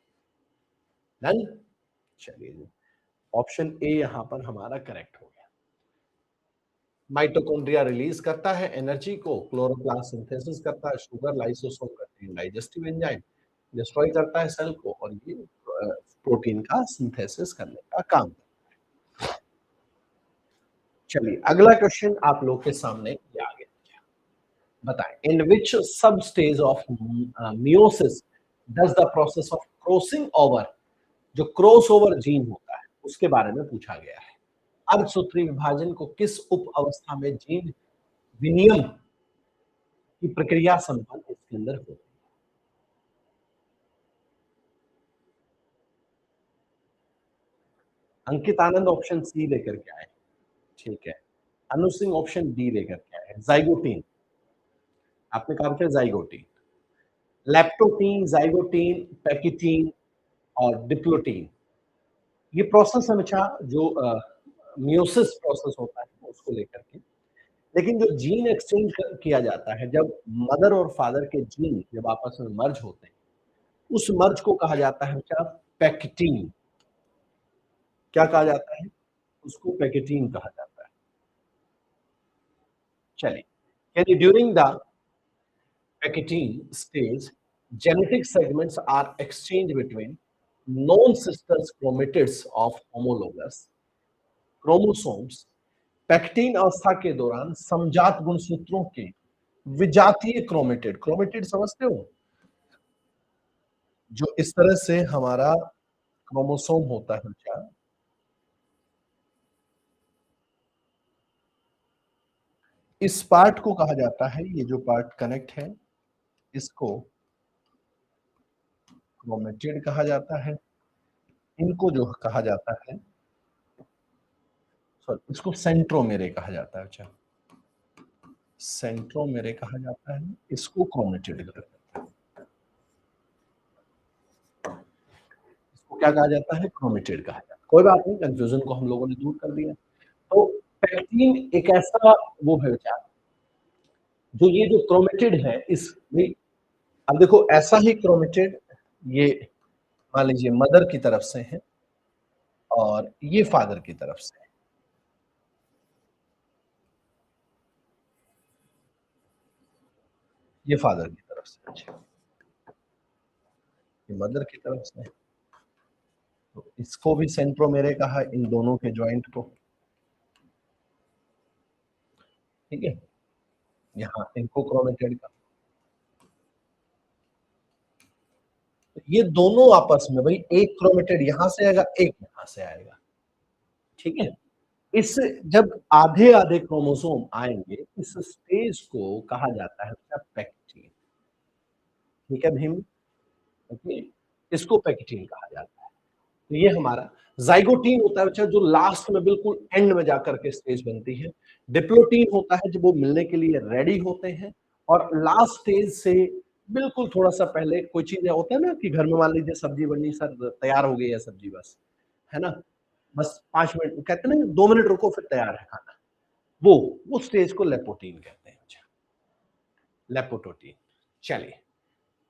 डन, चलिए ऑप्शन ए यहां पर हमारा करेक्ट हो गया। माइटोकॉन्ड्रिया रिलीज करता है एनर्जी को, क्लोरोप्लास्ट सिंथेसिस करता है शुगर, लाइसोसोम करते हैं डाइजेस्टिव एंजाइम, डिस्ट्रॉय करता है सेल को और ये प्रोटीन का सिंथेसिस करने का काम। चलिए अगला क्वेश्चन आप लोग के सामने ये आ गया, बताएं इन विच सब stage of meiosis does the process of crossing over, जो क्रॉस ओवर जीन होता है उसके बारे में पूछा गया है। अर्धसूत्री विभाजन को किस उप अवस्था में जीन विनियम की प्रक्रिया संपन्न इसके अंदर होती है? अंकित आनंद ऑप्शन सी लेकर के आए, ठीक है। अनु सिंह ऑप्शन डी लेकर के आए, जाइगोटीन, आपने कहा था जाइगोटीन, लेप्टोटीन, जाइगोटीन, पैकिटीन और डिप्लोटीन, ये प्रोसेस हमेशा जो मियोसिस प्रोसेस होता है उसको लेकर के, लेकिन जो जीन एक्सचेंज किया जाता है जब मदर और फादर के जीन जब आपस में मर्ज होते हैं, उस मर्ज को कहा जाता है क्या? पैकेटीन। क्या कहा जाता है? उसको पैकेटीन कहा जाता है। चलिए, यानी during the pachytene stage genetic segments are exchanged between non-sister chromatids of homologous chromosomes। Pectin अवस्था के दौरान समजात गुणसूत्रों के विजातीय क्रोमेटिड, क्रोमेटिड समझते हो, जो इस तरह से हमारा क्रोमोसोम होता है क्या, इस पार्ट को कहा जाता है, ये जो पार्ट कनेक्ट है इसको क्रोमेटिड कहा जाता है। इनको जो कहा जाता है, सॉरी, इसको सेंट्रोमेरे कहा जाता है। अच्छा, सेंट्रोमेरे कहा जाता है, इसको क्रोमेटिड कहा जाता है। इसको क्या कहा जाता है? क्रोमेटिड कहा जाता है। कोई बात नहीं, कंफ्यूजन को हम लोगों ने दूर कर दिया। तो पेक्टिन एक ऐसा वो है बेटा, जो ये जो क्रोमेटिड है इस में, अब देखो ऐसा ही क्रोमेटिड ये मान लीजिए मदर की तरफ से है और ये फादर की तरफ से है। ये फादर की तरफ से, अच्छा ये मदर की तरफ से है। तो इसको भी सेंट्रोमेरे कहा, इन दोनों के जॉइंट को, ठीक है, यहाँ इनको क्रोमेटिड का। ये दोनों आपस में भाई एक क्रोमेटिड यहां से आएगा, एक यहां से आएगा, ठीक है। इस जब आधे आधे क्रोमोसोम आएंगे इस स्टेज को कहा जाता है पेक्टीन, ठीक है भीम, ओके, इसको पेक्टीन कहा जाता है। तो ये हमारा जाइगोटीन होता है बच्चा, जो लास्ट में बिल्कुल एंड में जाकर के स्टेज बनती है। डिप्लोटीन होता है जब वो मिलने के लिए रेडी होते हैं, और लास्ट स्टेज से बिल्कुल थोड़ा सा पहले कोई चीज होता है ना कि घर में मान लीजिए सब्जी बनी, सर तैयार हो गई है सब्जी, बस है ना, बस 5 मिनट कहते हैं ना, 2 मिनट रुको फिर तैयार है खाना, वो स्टेज को लेपोटीन कहते हैं बच्चा, लेपोटोटीन। चलिए,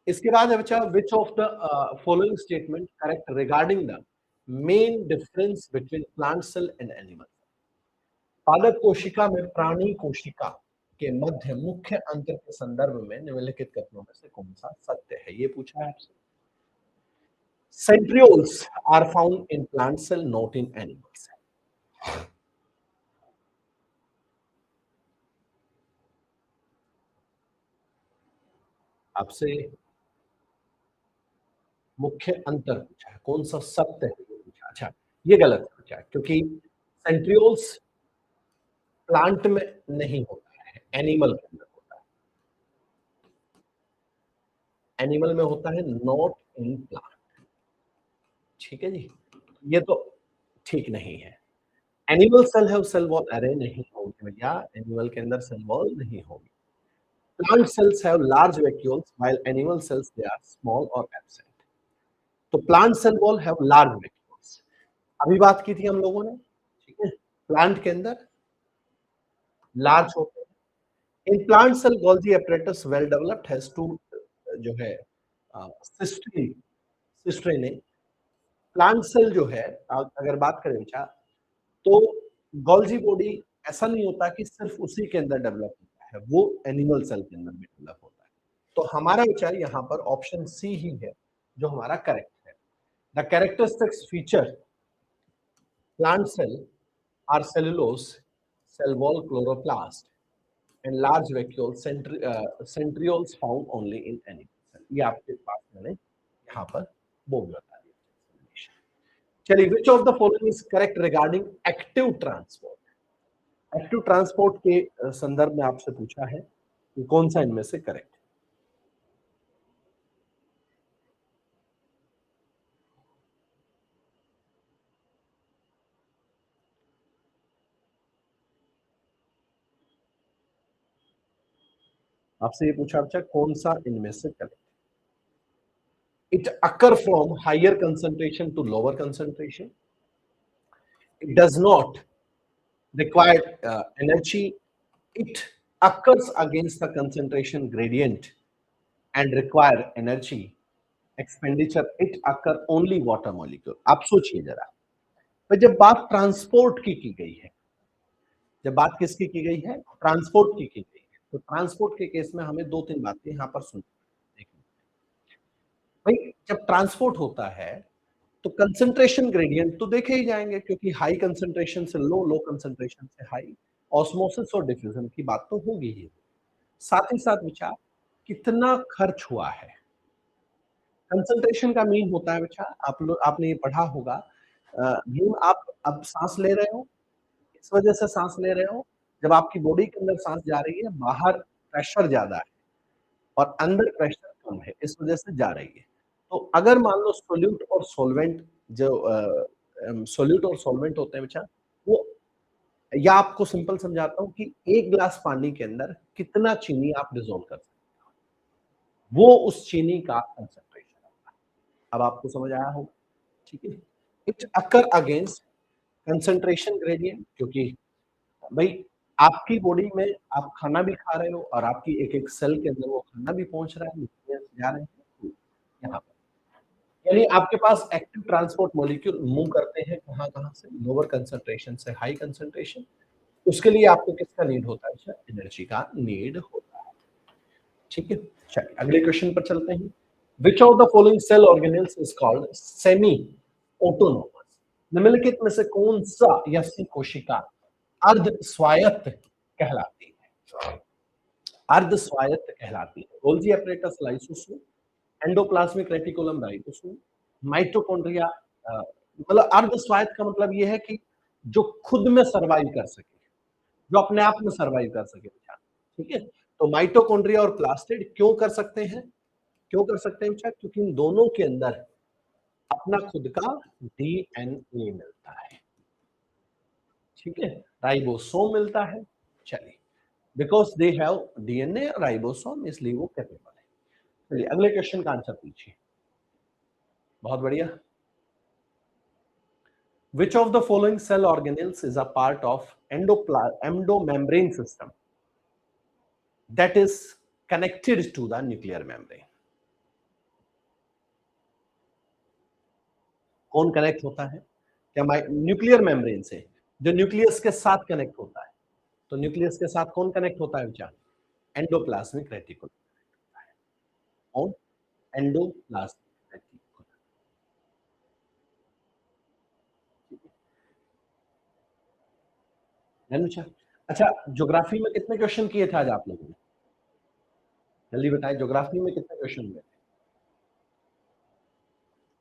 इसके बाद है बच्चा, which of the following statement correct regarding the main difference between plant cell and animal. पादप कोशिका में प्राणी कोशिका के मध्य मुख्य अंतर के संदर्भ में निम्नलिखित कथनों में से कौन सा सत्य है, ये पूछा है आपसे। Centrioles are found in plant cell, not in animal cell. आपसे मुख्य अंतर पूछा है, कौन सा सत्य है ये पूछा। अच्छा, ये गलत पूछा है, क्योंकि सेंट्रियोल्स प्लांट में नहीं होता है, एनिमल के अंदर होता है। एनिमल में होता है, नॉट इन प्लांट, ठीक है जी। ये तो ठीक नहीं है। एनिमल सेल है, सेल वॉल अरे नहीं होगी भैया, एनिमल के अंदर सेल वॉल नहीं होगी। Plant cells have large vacuoles while animal cells they are small और एब्सेंट। तो plant cell wall have large vacuoles, अभी बात की थी हम लोगों ने, ठीक है, प्लांट के अंदर लार्ज होते हैं। In plant cell Golgi apparatus well developed has to जो है सिस्ट्री, सिस्ट्री ने प्लांट सेल जो है, अगर बात करें बेटा, तो गोल्जी बॉडी ऐसा नहीं होता कि सिर्फ उसी के अंदर डेवलप होता है, वो एनिमल सेल के अंदर भी डेवलप होता है। तो हमारा विचार यहाँ पर ऑप्शन सी ही है जो हमारा करेक्ट है। The characteristics feature plant cell are cellulose, cell wall, chloroplast and large vacuole, centrioles found only in animal cell. ये आपके पास मैंने यहाँ पर बोल बता दिया। चलिए, विच of the following is correct regarding active transport. Active transport के संदर्भ में आपसे पूछा है कि कौन सा इनमें से करेक्ट है। आपसे ये पूछा बच्चा कौन सा इनमें से correct. It occur from higher concentration to lower concentration, it does not require energy, it occurs against the concentration gradient and require energy expenditure, it occur only water molecule। आप सोचिए जरा, तो जब बात ट्रांसपोर्ट की गई है, जब बात किसकी की गई है, ट्रांसपोर्ट की गई है, तो ट्रांसपोर्ट के केस में हमें 2-3 बातें यहाँ पर सुन देखिए भाई, जब ट्रांसपोर्ट होता है तो कंसंट्रेशन ग्रेडियंट तो देखे ही जाएंगे, क्योंकि हाई कंसंट्रेशन से लो, लो कंसंट्रेशन से हाई, ऑस्मोसिस और डिफ्यूजन की बात तो होगी ही। साथ ही साथ विचार कितना खर्च हुआ है। कंसंट्रेशन का मीन होता है बच्चा, आप लोग आपने ये पढ़ा होगा, भीम आप अब सांस ले रहे हो, इस वजह से सांस ले रहे हो, जब आपकी बॉडी के अंदर सांस जा रही है, बाहर प्रेशर ज्यादा है और अंदर प्रेशर कम है, इस वजह से जा रही है। तो अगर मान लो सोल्यूट और सॉल्वेंट, जो सोल्यूट और सॉल्वेंट होते हैं बच्चा, वो, या आपको सिंपल समझाता हूं कि 1 गिलास पानी के अंदर कितना चीनी आप डिजोल्व कर सकते हो, वो उस चीनी का कंसंट्रेशन होगा। अब आपको समझ आया होगा, ठीक है। It occur against concentration gradient, क्योंकि भाई आपकी बॉडी में आप खाना भी खा रहे हो और आपकी एक-एक सेल के अंदर वो खाना भी पहुँच रहा है, न्यूट्रिएंट्स जा रहे हैं यहाँ पर। यानी आपके पास एक्टिव ट्रांसपोर्ट मॉलिक्यूल मूव करते हैं कहाँ-कहाँ से? लोअर कंसंट्रेशन से हाई कंसंट्रेशन। उसके लिए आपको किसका नीड होता है? अच्छा, एनर्जी का नीड होता है। ठीक है? चलिए अगले क्वेश्चन पर चलते हैं। Which of the following cell organelles is called semi autonomous? निम्नलिखित में से कौन-सा या सी कोशिका अर्ध स्वायत्त कहलाती है? अर्ध स्वायत्त कहलाती है। Golgi apparatus lysosome, endoplasmic reticulum ribosome, mitochondria. मतलब अर्ध स्वायत्त का मतलब ये है कि जो खुद में सर्वाइव कर सके, जो अपने आप में सर्वाइव कर सके। ठीक है? तो माइटोकॉन्ड्रिया और प्लास्टिड क्यों कर सकते हैं? क्यों कर सकते हैं? क्योंकि इन दोनों के अंदर अपना खुद का डीएनए मिलता है। ठीक है? राइबोसोम मिलता है। चलिए, because they have DNA ribosome, इसलिए वो कैपेबल है। चलिए अगले क्वेश्चन का आंसर पूछिए। बहुत बढ़िया। Which of the following cell organelles is a part of endomembrane system that is connected to the nuclear membrane? कौन कनेक्ट होता है? क्या न्यूक्लियर मेम्ब्रेन से? जो न्यूक्लियस के साथ कनेक्ट होता है। तो न्यूक्लियस के साथ कौन कनेक्ट होता है बच्चा? Endoplasmic reticulum. कौन? Endoplasmic reticulum. अच्छा, ज्योग्राफी में कितने क्वेश्चन किए थे आज आप लोगों ने? जल्दी बताएं, ज्योग्राफी में कितने क्वेश्चन हुए थे?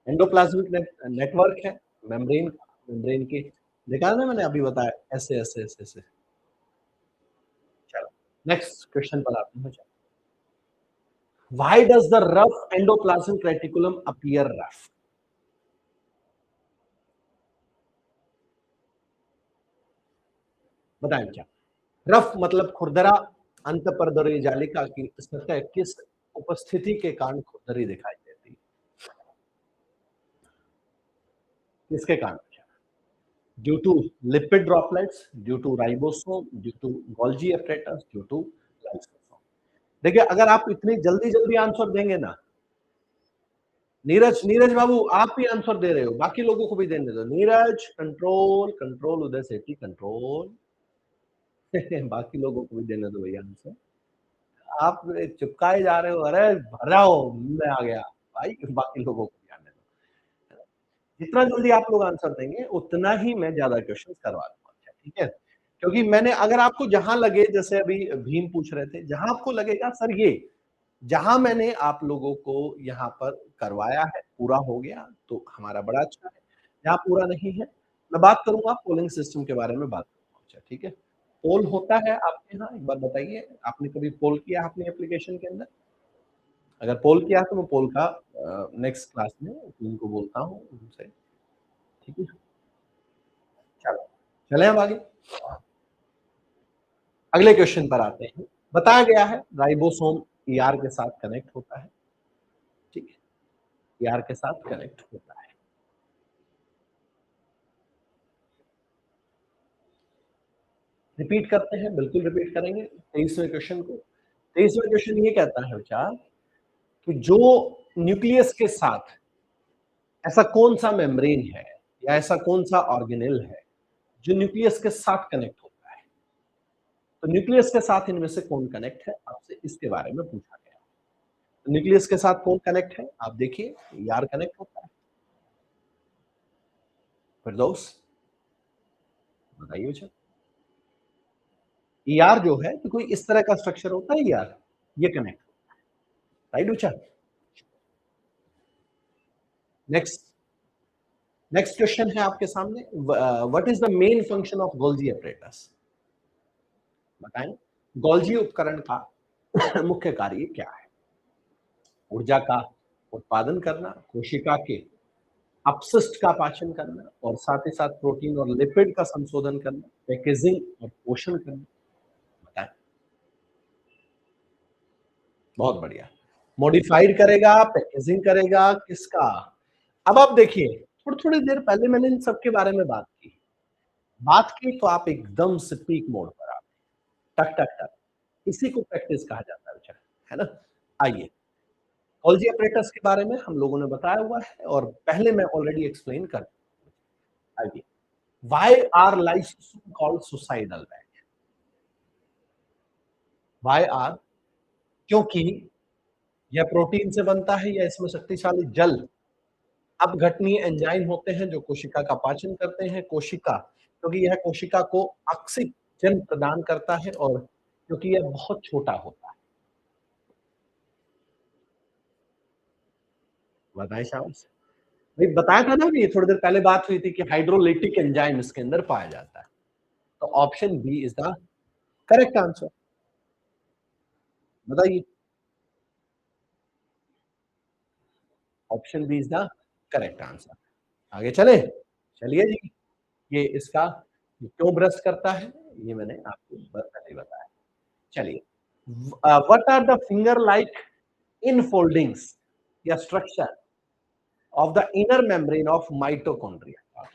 एंडोप्लाज्मिक नेटवर्क है, मेम्ब्रेन, मेम्ब्रेन के देखा ना मैंने अभी बताया, ऐसे ऐसे ऐसे ऐसे। चलो नेक्स्ट क्वेश्चन पर आते हैं। Why does the rough endoplasmic reticulum appear rough? बताएं क्या? रफ मतलब खुरदरा, अंतःपरदरीय जालिका की सतह किस उपस्थिति के कारण खुरदरी दिखाई देती है? किसके कारण? Due to lipid droplets, due to ribosome, due to Golgi apparatus, due to lysosome. देखिए अगर आप इतनी जल्दी जल्दी आंसर देंगे ना, नीरज, नीरज बाबू आप ही आंसर दे रहे हो, बाकी लोगों को भी देने दो। नीरज कंट्रोल कंट्रोल, उदय सेठी कंट्रोल। बाकी लोगों को भी देने दो भैया आंसर। आप चिपकाए जा रहे हो, अरे भर रहा हो, मैं आ गया भाई, बाकी लोगों को भी आने दो। जितना जल्दी आप लोग आंसर देंगे उतना ही मैं ज्यादा क्वेश्चन करवा दूंगा। ठीक है? क्योंकि मैंने अगर आपको जहां लगे, जैसे अभी भीम पूछ रहे थे, जहां आपको लगेगा सर ये जहां मैंने आप लोगों को यहाँ पर करवाया है पूरा हो गया तो हमारा बड़ा अच्छा है। जहां पूरा नहीं है, मैं बात करूंगा पोलिंग सिस्टम के बारे में बात करूंगा। ठीक है? पोल होता है आपके यहाँ, एक बार बताइए, आपने कभी पोल किया अपनी एप्लीकेशन के अंदर? अगर पोल किया तो मैं पोल का नेक्स्ट क्लास में उनको बोलता हूँ उनसे। ठीक है? चलो चले अब आगे। अगले क्वेश्चन पर आते हैं। बताया गया है राइबोसोम ईआर के साथ कनेक्ट होता है। ठीक है? ईआर के साथ कनेक्ट होता है। रिपीट करते हैं, बिल्कुल रिपीट करेंगे 23वें क्वेश्चन को। 23वां क्वेश्चन ये कहता है बच्चा कि जो न्यूक्लियस के साथ ऐसा कौन सा मेम्ब्रेन है या ऐसा कौन सा ऑर्गेनेल है जो न्यूक्लियस के साथ कनेक्ट होता है? तो न्यूक्लियस के साथ इनमें से कौन कनेक्ट है, आपसे इसके बारे में पूछा गया। तो न्यूक्लियस के साथ कौन कनेक्ट है? आप देखिए, यार कनेक्ट होता है। फिरदौस बताइए मुझे। ईआर जो है तो कोई इस तरह का स्ट्रक्चर होता है यार, ये कनेक्ट होता है। राइट बच्चा? नेक्स्ट नेक्स्ट क्वेश्चन है आपके सामने। What is the main function of Golgi apparatus? बताएं। गोल्जी उपकरण का मुख्य कार्य क्या है? ऊर्जा का उत्पादन करना, कोशिका के अपशिष्ट का पाचन करना और साथ ही साथ प्रोटीन और लिपिड का संशोधन करना, पैकेजिंग और पोषण करना। बताएं। बहुत बढ़िया। मॉडिफाइड करेगा, पैकेजिंग करेगा, किसका? अब आप देखिए, थोड़ी थोड़ी देर पहले मैंने इन सब के बारे में बात की। बात की तो आप एकदम से पीक मोड पर आ गए, टक, टक, टक। इसी को प्रैक्टिस कहा जाता है बेटा, है ना? आइए, कॉल्जी ऑपरेटर्स के बारे में हम लोगों ने बताया हुआ है और पहले मैं ऑलरेडी एक्सप्लेन कर आइए, why are lysosome called suicidal bag? Why are क्योंकि यह प्रोटीन से बनता है या इसमें शक्तिशाली जल अपघटनीय एंजाइम होते हैं जो कोशिका का पाचन करते हैं। कोशिका क्योंकि यह कोशिका को ऑक्सीजन प्रदान करता है और क्योंकि यह बहुत छोटा होता है। बताएं शाबाश। भाई बताया था ना अभी थोड़ी देर पहले बात हुई थी कि हाइड्रोलिटिक एंजाइम इसके अंदर पाया जाता है। तो option B is the correct answer. बताइए। Option B is the correct answer. आगे चले। चलिए जी। ये इसका क्यों ब्रश करता है ये मैंने आपको पहले ही बताया। चलिए, what are the finger like infoldings या structure of the inner membrane of mitochondria?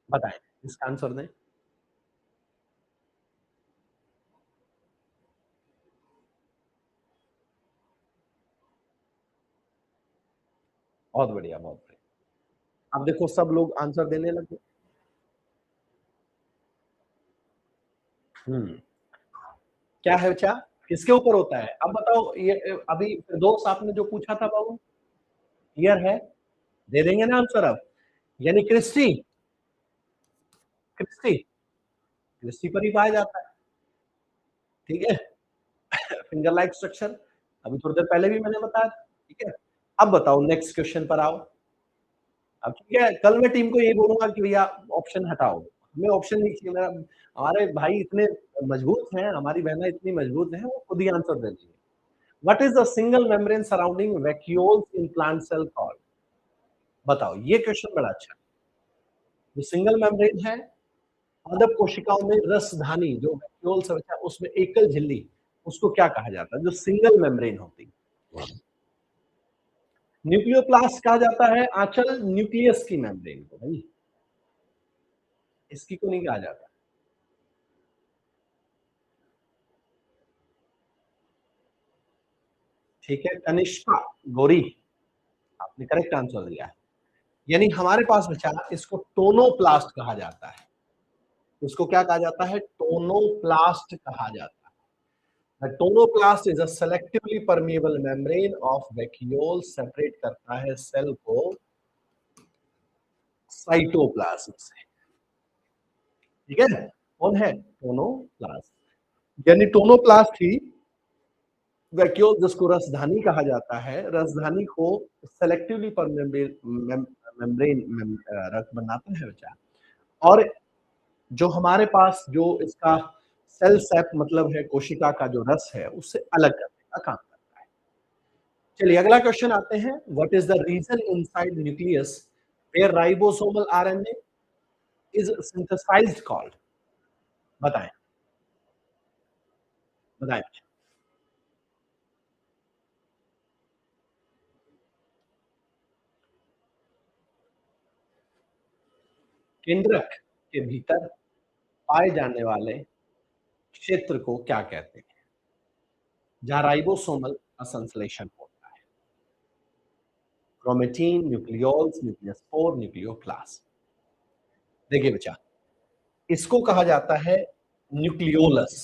बताएं, इसका आंसर दें। बहुत बढ़िया, बहुत बढ़िया। अब देखो सब लोग आंसर देने लगे। हम्म। क्या है बच्चा? किसके ऊपर होता है? अब बताओ ये अभी दोस्त आपने जो पूछा था बाबू, क्लियर है? दे देंगे ना आंसर अब? यानी क्रिस्टी, क्रिस्टी, क्रिस्टी पर ही पाया जाता है। ठीक है। फिंगर लाइक स्ट्रक्चर अभी थोड़ी देर पहले भी मैंने बताया था। ठीक है। अब बताओ नेक्स्ट क्वेश्चन पर आओ। अब ठीक है, कल मैं टीम को यही बोलूंगा कि भैया ऑप्शन हटाओ, हमें ऑप्शन नहीं चाहिए। मेरा हमारे भाई इतने मजबूत हैं, हमारी बहना इतनी मजबूत है, वो खुद ही आंसर दे देंगे। What is the single membrane surrounding vacuoles in plant cell called? बताओ, ये क्वेश्चन बड़ा अच्छा है। जो सिंगल मेम्ब्रेन है पादप कोशिकाओं में रसधानी जो वैक्यूल्स है उसमें एकल झिल्ली, उसको क्या कहा जाता है जो सिंगल मेम्ब्रेन होती है? न्यूक्लियोप्लास्ट कहा जाता है आंचल न्यूक्लियस की मेम्ब्रेन को भाई, इसकी को नहीं कहा जाता। ठीक है, कनिष्का गौरी, आपने करेक्ट आंसर दिया है। यानी हमारे पास बचा इसको टोनोप्लास्ट कहा जाता है। इसको क्या कहा जाता है? टोनोप्लास्ट कहा जाता है। Tonoplast is a selectively permeable membrane of vacuole, separate करता है सेल को साइटोप्लाज्म से। ठीक है। कौन है? टोनोप्लास्ट। यानी टोनोप्लास्ट ही वैक्यूल जिसको रसधानी कहा जाता है, रसधानी को सेलेक्टिवली परमेबल मेम्ब्रेन रक्त बनाता है बच्चा। और जो हमारे पास जो इसका सेल सेप मतलब है कोशिका का जो रस है उससे अलग करने का काम करता है। चलिए अगला क्वेश्चन आते हैं। What is the region inside nucleus where ribosomal RNA is synthesized called? बताएं, बताएं। केंद्रक के भीतर पाए जाने वाले क्षेत्र को क्या कहते हैं जहां राइबोसोमल असंश्लेषण होता है? क्रोमेटीन, न्यूक्लियोल्स, न्यूक्लियस्पोर, न्यूक्लियोप्लास्ट। देखिए बच्चा, इसको कहा जाता है न्यूक्लियोलस।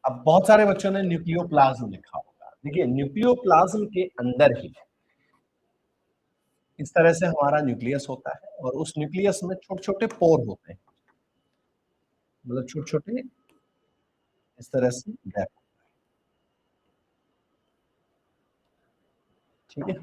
अब बहुत सारे बच्चों ने न्यूक्लियोप्लाज्म लिखा होगा। देखिए न्यूक्लियोप्लाज्म के अंदर ही इस तरह से हमारा न्यूक्लियस होता है और उस न्यूक्लियस में छोटे छोटे पोर होते हैं, मतलब छोटे छोटे इस तरह से गैप। ठीक है।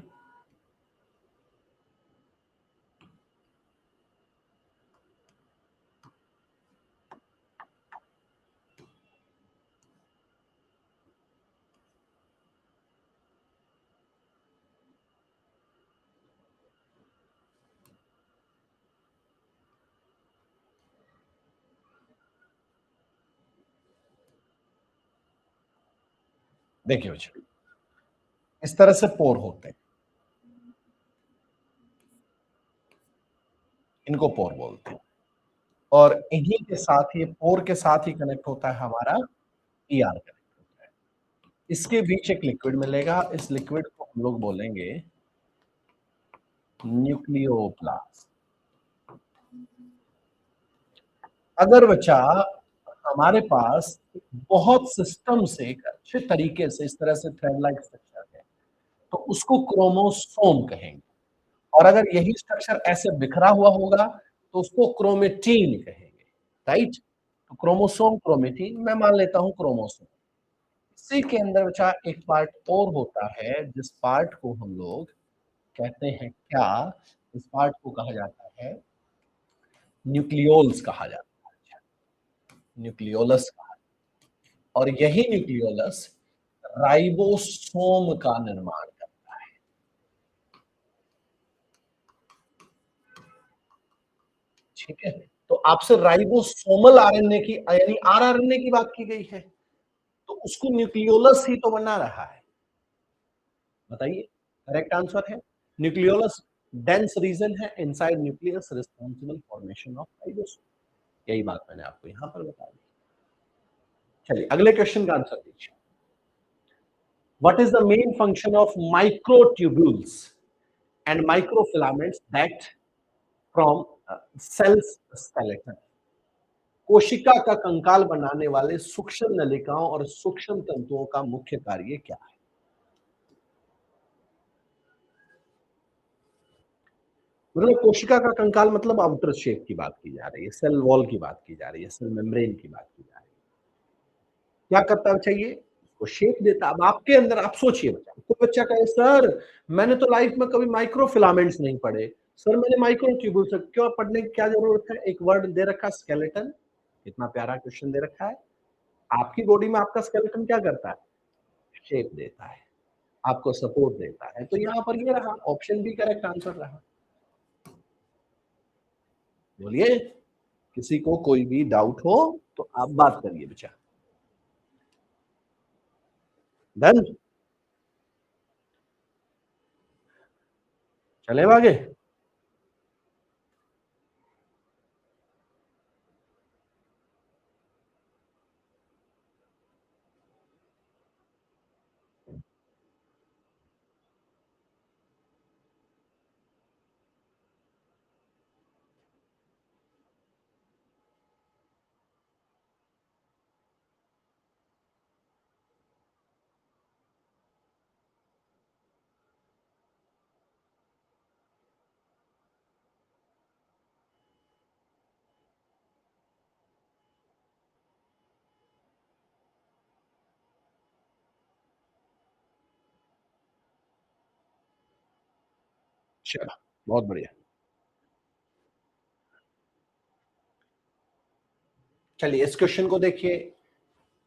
देखिए बच्चा, इस तरह से पोर होते हैं। इनको पोर बोलते हैं। और इन्हीं के साथ, ये पोर के साथ ही कनेक्ट होता है हमारा ईआर कनेक्ट होता है। इसके बीच एक लिक्विड मिलेगा, इस लिक्विड को हम लोग बोलेंगे न्यूक्लियोप्लास्ट। अगर बच्चा हमारे पास बहुत सिस्टम से एक अच्छे तरीके से इस तरह से थ्रेड लाइक स्ट्रक्चर है, तो उसको क्रोमोसोम कहेंगे। और अगर यही स्ट्रक्चर ऐसे बिखरा हुआ होगा तो उसको क्रोमेटीन कहेंगे, राइट? तो क्रोमोसोम, क्रोमेटीन, मैं मान लेता हूं क्रोमोसोम। इसी के अंदर बच्चा एक पार्ट और होता है जिस पार्ट को हम लोग कहते हैं क्या, इस पार्ट को कहा जाता है न्यूक्लियोल्स कहा जाता है, न्यूक्लियोलस कहा जाता है। और यही न्यूक्लियोलस राइबोसोम का निर्माण करता है। ठीक है, तो आपसे राइबोसोमल आरएनए की यानी आरआरएनए की बात की गई है, तो उसको न्यूक्लियोलस ही तो बना रहा है। बताइए, करेक्ट आंसर है न्यूक्लियोलस। डेंस रीजन है inside nucleus responsible formation of ribosome. यही बात मैंने आपको यहां पर बता दी। चलिए अगले क्वेश्चन का आंसर दीजिए। What is the main function of microtubules and microfilaments that from cells skeleton? कोशिका का कंकाल बनाने वाले सूक्ष्म नलिकाओं और सूक्ष्म तंतुओं का मुख्य कार्य क्या है? मतलब कोशिका का कंकाल मतलब आउटर शेप की बात की जा रही है, सेल वॉल की बात की जा रही है, सेल मेम्ब्रेन की बात की जा रही है। क्या करता है चाहिए, उसको शेप देता है। अब आपके अंदर आप सोचिए, बच्चा, कोई बच्चा कहे सर मैंने तो लाइफ में कभी माइक्रो फिलामेंट्स नहीं पढ़े, सर मैंने माइक्रो ट्यूब्यूल्स, क्यों पढ़ने की क्या जरूरत है? एक वर्ड दे रखा स्केलेटन, कितना प्यारा क्वेश्चन दे रखा है। आपकी बॉडी में आपका स्केलेटन क्या करता है? शेप देता है, आपको सपोर्ट देता है। तो यहाँ पर ये रहा, ऑप्शन बी करेक्ट आंसर रहा। बोलिए, किसी को कोई भी डाउट हो तो आप बात करिए बेचा। डन, चले आगे। चलो, बहुत बढ़िया। चलिए इस क्वेश्चन को देखिए।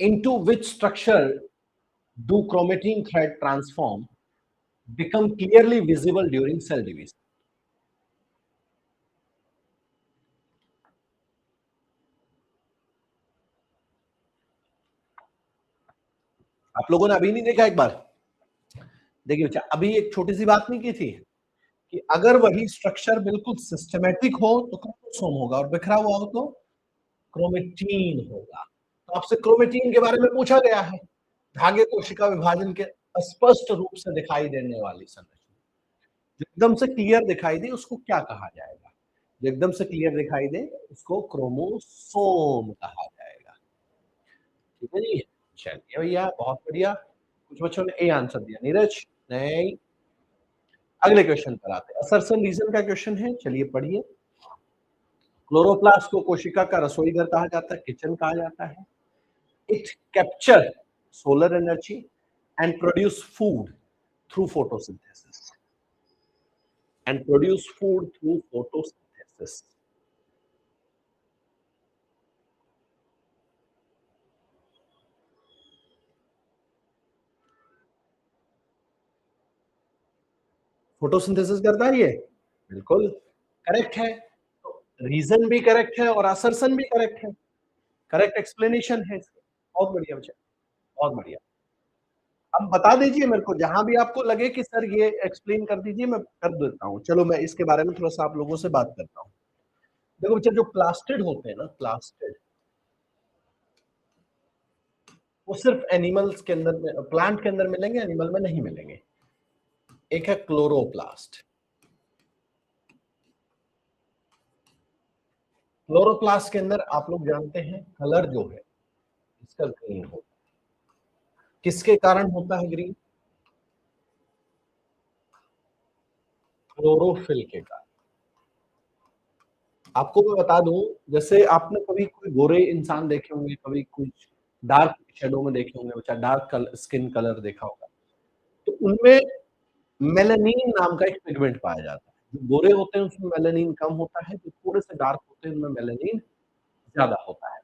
Into which structure do chromatin thread transform become clearly visible during cell division? आप लोगों ने अभी नहीं देखा? एक बार देखिए बच्चा, अभी एक छोटी सी बात नहीं की थी कि अगर वही स्ट्रक्चर बिल्कुल सिस्टमैटिक हो तो क्रोमोसोम होगा, और बिखरा हुआ हो तो क्रोमेटीन होगा। तो आपसे क्रोमेटीन के बारे में पूछा गया है। धागे कोशिका विभाजन के स्पष्ट रूप से दिखाई देने वाली संरचना, जो एकदम से क्लियर दिखाई दे उसको क्या कहा जाएगा? जो एकदम से क्लियर दिखाई दे उसको क्रोमोसोम कहा जाएगा। ठीक है जी, चलिए भैया बहुत बढ़िया। कुछ बच्चों ने ए आंसर दिया, नीरज नहीं। अगले क्वेश्चन पर आते हैं, असर्शन रीजन का क्वेश्चन है, चलिए पढ़िए। क्लोरोप्लास्ट को कोशिका का रसोई घर कहा जाता है, किचन कहा जाता है। It capture solar energy and produce food through photosynthesis, and produce food through photosynthesis. Photosynthesis करता है ये, बिल्कुल करेक्ट है। तो रीजन भी करेक्ट है और असर्शन भी करेक्ट है, करेक्ट एक्सप्लेनेशन है इसका। बहुत बढ़िया बच्चा, बहुत बढ़िया। अब बता दीजिए मेरे को, जहां भी आपको लगे कि सर ये एक्सप्लेन कर दीजिए, मैं कर देता हूँ। चलो मैं इसके बारे में थोड़ा सा आप लोगों से बात करता हूँ। देखो बच्चा, जो प्लास्टिड होते हैं ना, प्लास्टिड, वो सिर्फ एनिमल्स के अंदर में, प्लांट के अंदर मिलेंगे, एनिमल में नहीं मिलेंगे। एक है क्लोरोप्लास्ट। क्लोरोप्लास्ट के अंदर आप लोग जानते हैं कलर जो है इसका ग्रीन होता है। किसके कारण होता है ग्रीन? क्लोरोफिल के कारण। आपको मैं बता दूं, जैसे आपने कभी कोई गोरे इंसान देखे होंगे, कभी कुछ डार्क शेडो में देखे होंगे, बच्चा डार्क स्किन कलर देखा होगा, तो उनमें मेलानिन नाम का एक पिगमेंट पाया जाता है। जो गोरे होते हैं उसमें मेलानिन कम होता है, जो थोड़े से डार्क होते हैं उनमें मेलानिन ज्यादा होता है।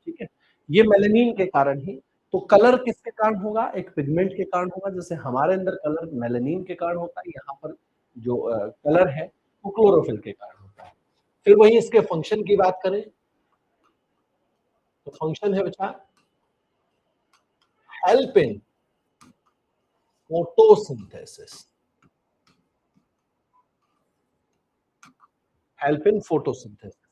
ठीक है, ये मेलानिन के कारण ही। तो कलर किसके कारण होगा? एक पिगमेंट के कारण होगा। जैसे हमारे अंदर कलर मेलानिन के कारण होता है, यहाँ पर जो कलर है वो क्लोरोफिल के कारण होता है। फिर वही इसके फंक्शन की बात करें तो फंक्शन है बच्चा help in photosynthesis. Help in photosynthesis.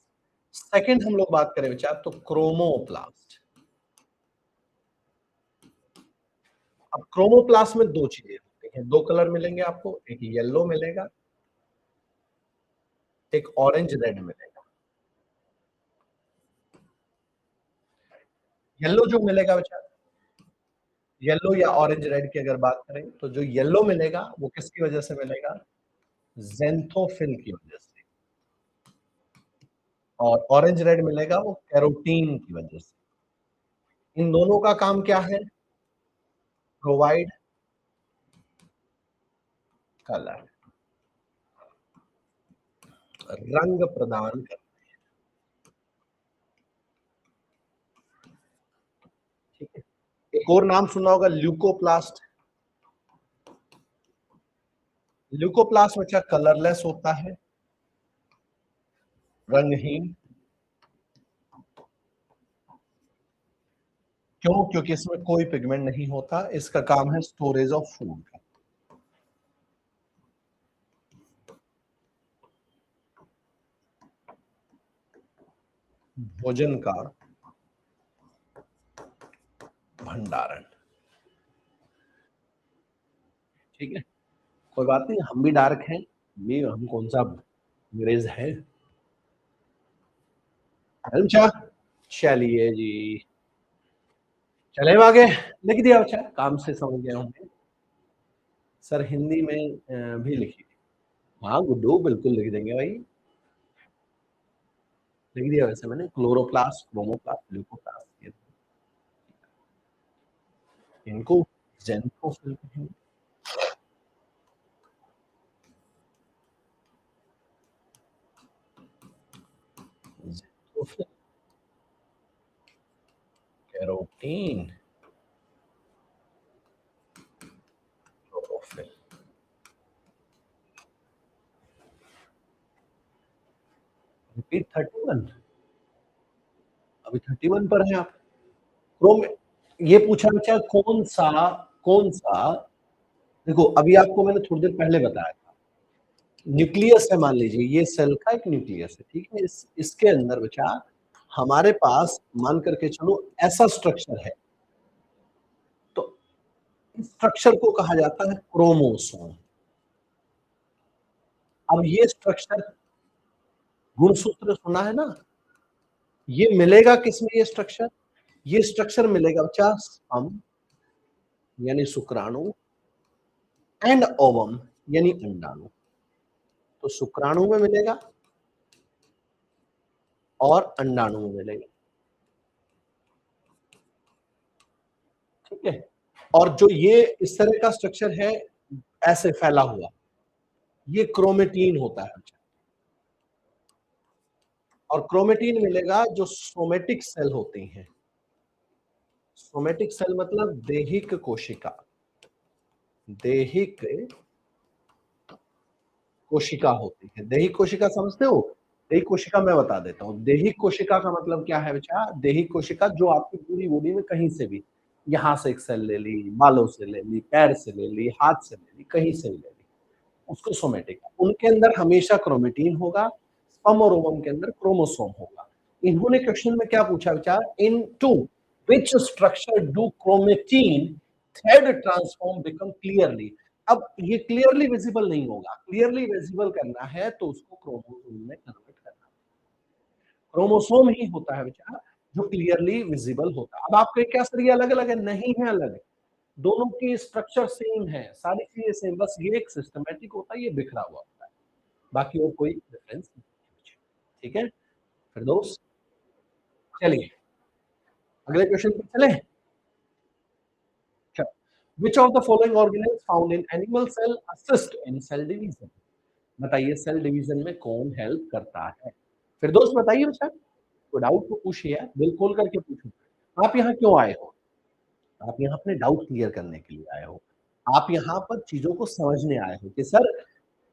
Second हम लोग बात करें बच्चा तो क्रोमोप्लास्ट। अब क्रोमोप्लास्ट में दो चीजें होती हैं, दो कलर मिलेंगे आपको, एक येलो मिलेगा, एक ऑरेंज रेड मिलेगा। येलो जो मिलेगा बच्चा, येलो या ऑरेंज रेड की अगर बात करें तो जो येलो मिलेगा वो किसकी वजह से मिलेगा? ज़ैंथोफिल की वजह से। और ऑरेंज रेड मिलेगा वो कैरोटीन की वजह से। इन दोनों का काम क्या है? प्रोवाइड कलर, रंग प्रदान कर। ठीक है, एक और नाम सुना होगा ल्यूकोप्लास्ट। ल्यूकोप्लास्ट बच्चा कलरलेस होता है, रंगहीन। क्यों? क्योंकि इसमें कोई पिगमेंट नहीं होता। इसका काम है स्टोरेज ऑफ फूड का। भोजन का भंडारण। ठीक है, कोई बात नहीं, हम भी डार्क हैं, भी हम कौन सा अंग्रेज है। अच्छा, चलिए जी, चले आगे। लिख दिया बच्चा, काम से समझ गए होंगे। सर हिंदी में भी लिखिए। हाँ गुड्डू, बिल्कुल लिख देंगे भाई। लिख दिया वैसे मैंने, क्लोरोप्लास्ट, क्रोमोप्लास्ट, ल्यूकोप्लास्ट, इनको ज़ैंथोफिल कहेंगे। Xanthophyll, carotene, chlorophyll. रिपीट 31। अभी 31 पर है आप। क्रोम, ये पूछा बच्चा कौन सा, देखो अभी आपको मैंने थोड़ी देर पहले बताया था, न्यूक्लियस है, मान लीजिए ये सेल का एक न्यूक्लियस है। ठीक है, इसके अंदर बच्चा हमारे पास मान करके चलो ऐसा स्ट्रक्चर है, तो इस स्ट्रक्चर को कहा जाता है क्रोमोसोम। अब ये स्ट्रक्चर, गुणसूत्र सुना है ना, ये मिलेगा किसमें? ये स्ट्रक्चर मिलेगा बच्चा स्पर्म यानी शुक्राणु, एंड ओवम यानी अंडाणु। तो शुक्राणु में मिलेगा और अंडाणु में मिलेगा। ठीक है, और जो ये इस तरह का स्ट्रक्चर है ऐसे फैला हुआ, ये क्रोमेटीन होता है। और क्रोमेटीन मिलेगा जो सोमेटिक सेल होती हैं। सोमेटिक सेल मतलब दैहिक कोशिका। दैहिक कोशिका होती है। दैहिक कोशिका समझते हो? दैहिक कोशिका मैं बता देता हूँ। दैहिक कोशिका का मतलब क्या है बच्चा? दैहिक कोशिका जो आपकी पूरी बॉडी में कहीं से भी, यहाँ से एक सेल ले ली, बालों से ले ली, पैर से ले ली, हाथ से ले ली, कहीं से भी ले ली, उसको सोमेटिक। उनके अंदर हमेशा क्रोमेटीन होगा, स्पर्म और ओवम के अंदर क्रोमोसोम होगा। इन्होंने क्वेश्चन में क्या पूछा विचार, into which structure do chromatin thread transform become clearly. अब ये क्लियरली विजिबल नहीं होगा, क्लियरली विजिबल करना है तो उसको क्रोमोसोम में कन्वर्ट करना है। क्रोमोसोम ही होता है बेटा जो क्लियरली विजिबल होता है। अब आपके क्या सर ये अलग अलग है, नहीं है अलग, दोनों की स्ट्रक्चर सेम है, सारी चीजें सेम, बस ये एक सिस्टमैटिक होता है, ये बिखरा हुआ होता है, बाकी और कोई डिफरेंस नहीं। ठीक है फिर दोस्त, चलिए अगले क्वेश्चन पर चले। Which of the following organelles found in animal cell assist in cell division. बताइए सेल डिवीजन में कौन हेल्प करता है। फिर दोस्त बताइए बच्चा, कोई डाउट तो पूछिए, दिल खोल करके पूछो। आप यहाँ क्यों आए हो, आप यहाँ अपने डाउट क्लियर करने के लिए आए हो, आप यहाँ पर चीजों को समझने आए हो कि सर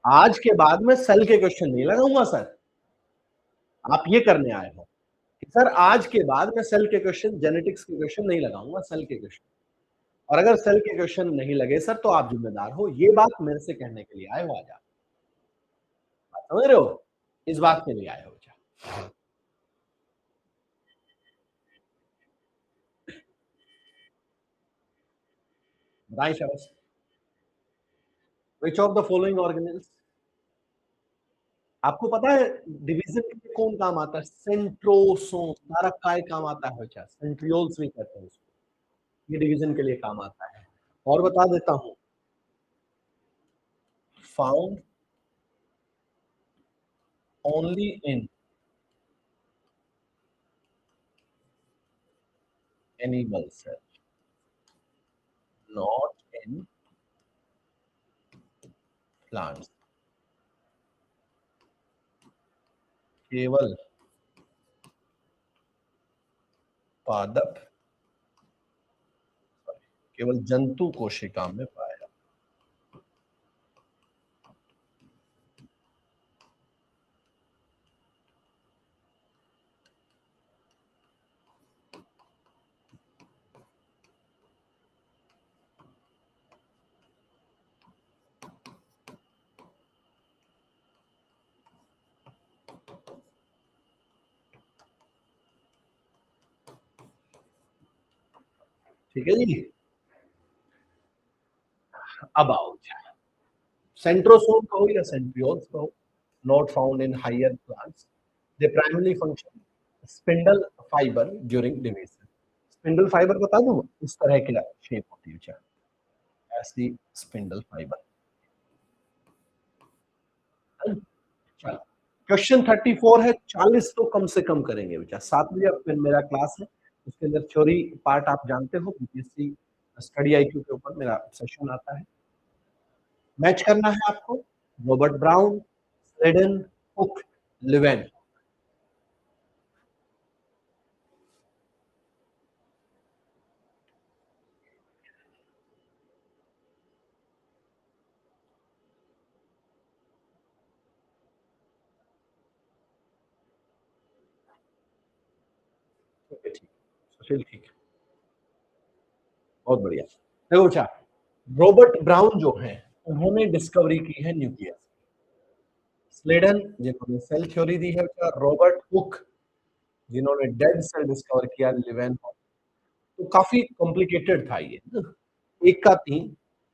आज के बाद में सेल के क्वेश्चन नहीं लगाऊंगा सर, आप ये करने आए हो कि सर आज के बाद मैं सेल के क्वेश्चन, जेनेटिक्स के क्वेश्चन नहीं लगाऊंगा, सेल के क्वेश्चन। और अगर सेल के क्वेश्चन नहीं लगे सर तो आप जिम्मेदार हो, ये बात मेरे से कहने के लिए आए हो आज आप, समझ रहे हो, इस बात के लिए आए हो। बताएं शाबाश, विच ऑफ द फॉलोइंग ऑर्गेनेल्स, आपको पता है डिवीजन के लिए कौन काम आता है, सेंट्रोसोम, सारा काय काम आता है बच्चा, सेंट्रियोल्स भी कहते हैं उसको, ये डिवीजन के लिए काम आता है। और बता देता हूं, found only in animal cell, not in plants, केवल पादप, केवल जंतु कोशिका में पाया। ठीक है जी, अब आओ, सेंट्रोसोम कहो या सेंट्रियोल्स कहो, not found in higher plants, they primary function spindle fibre during division. Spindle fibre बता दूं, इस तरह की शेप होती है क्या, ऐसी स्पिंडल फाइबर। चलो क्वेश्चन 34 है, 40 तो कम से कम करेंगे बेटा, 7 बजे फिर मेरा क्लास है, उसके अंदर थ्योरी पार्ट आप जानते हो, बीपीएससी स्टडी आईक्यू के ऊपर मेरा सेशन आता है। मैच करना है आपको, रॉबर्ट ब्राउन, स्लेडन, हुक, लिवेन। ठीक, सुशील ठीक, बहुत बढ़िया। देखो अच्छा, रॉबर्ट ब्राउन जो है उन्होंने डिस्कवरी की है न्यूक्लियस, स्लेडन जिन्होंने सेल थ्योरी दी है, रॉबर्ट हुक जिन्होंने डेड सेल डिस्कवर किया, लिवेन। तो काफी कॉम्प्लिकेटेड था ये, एक का तीन,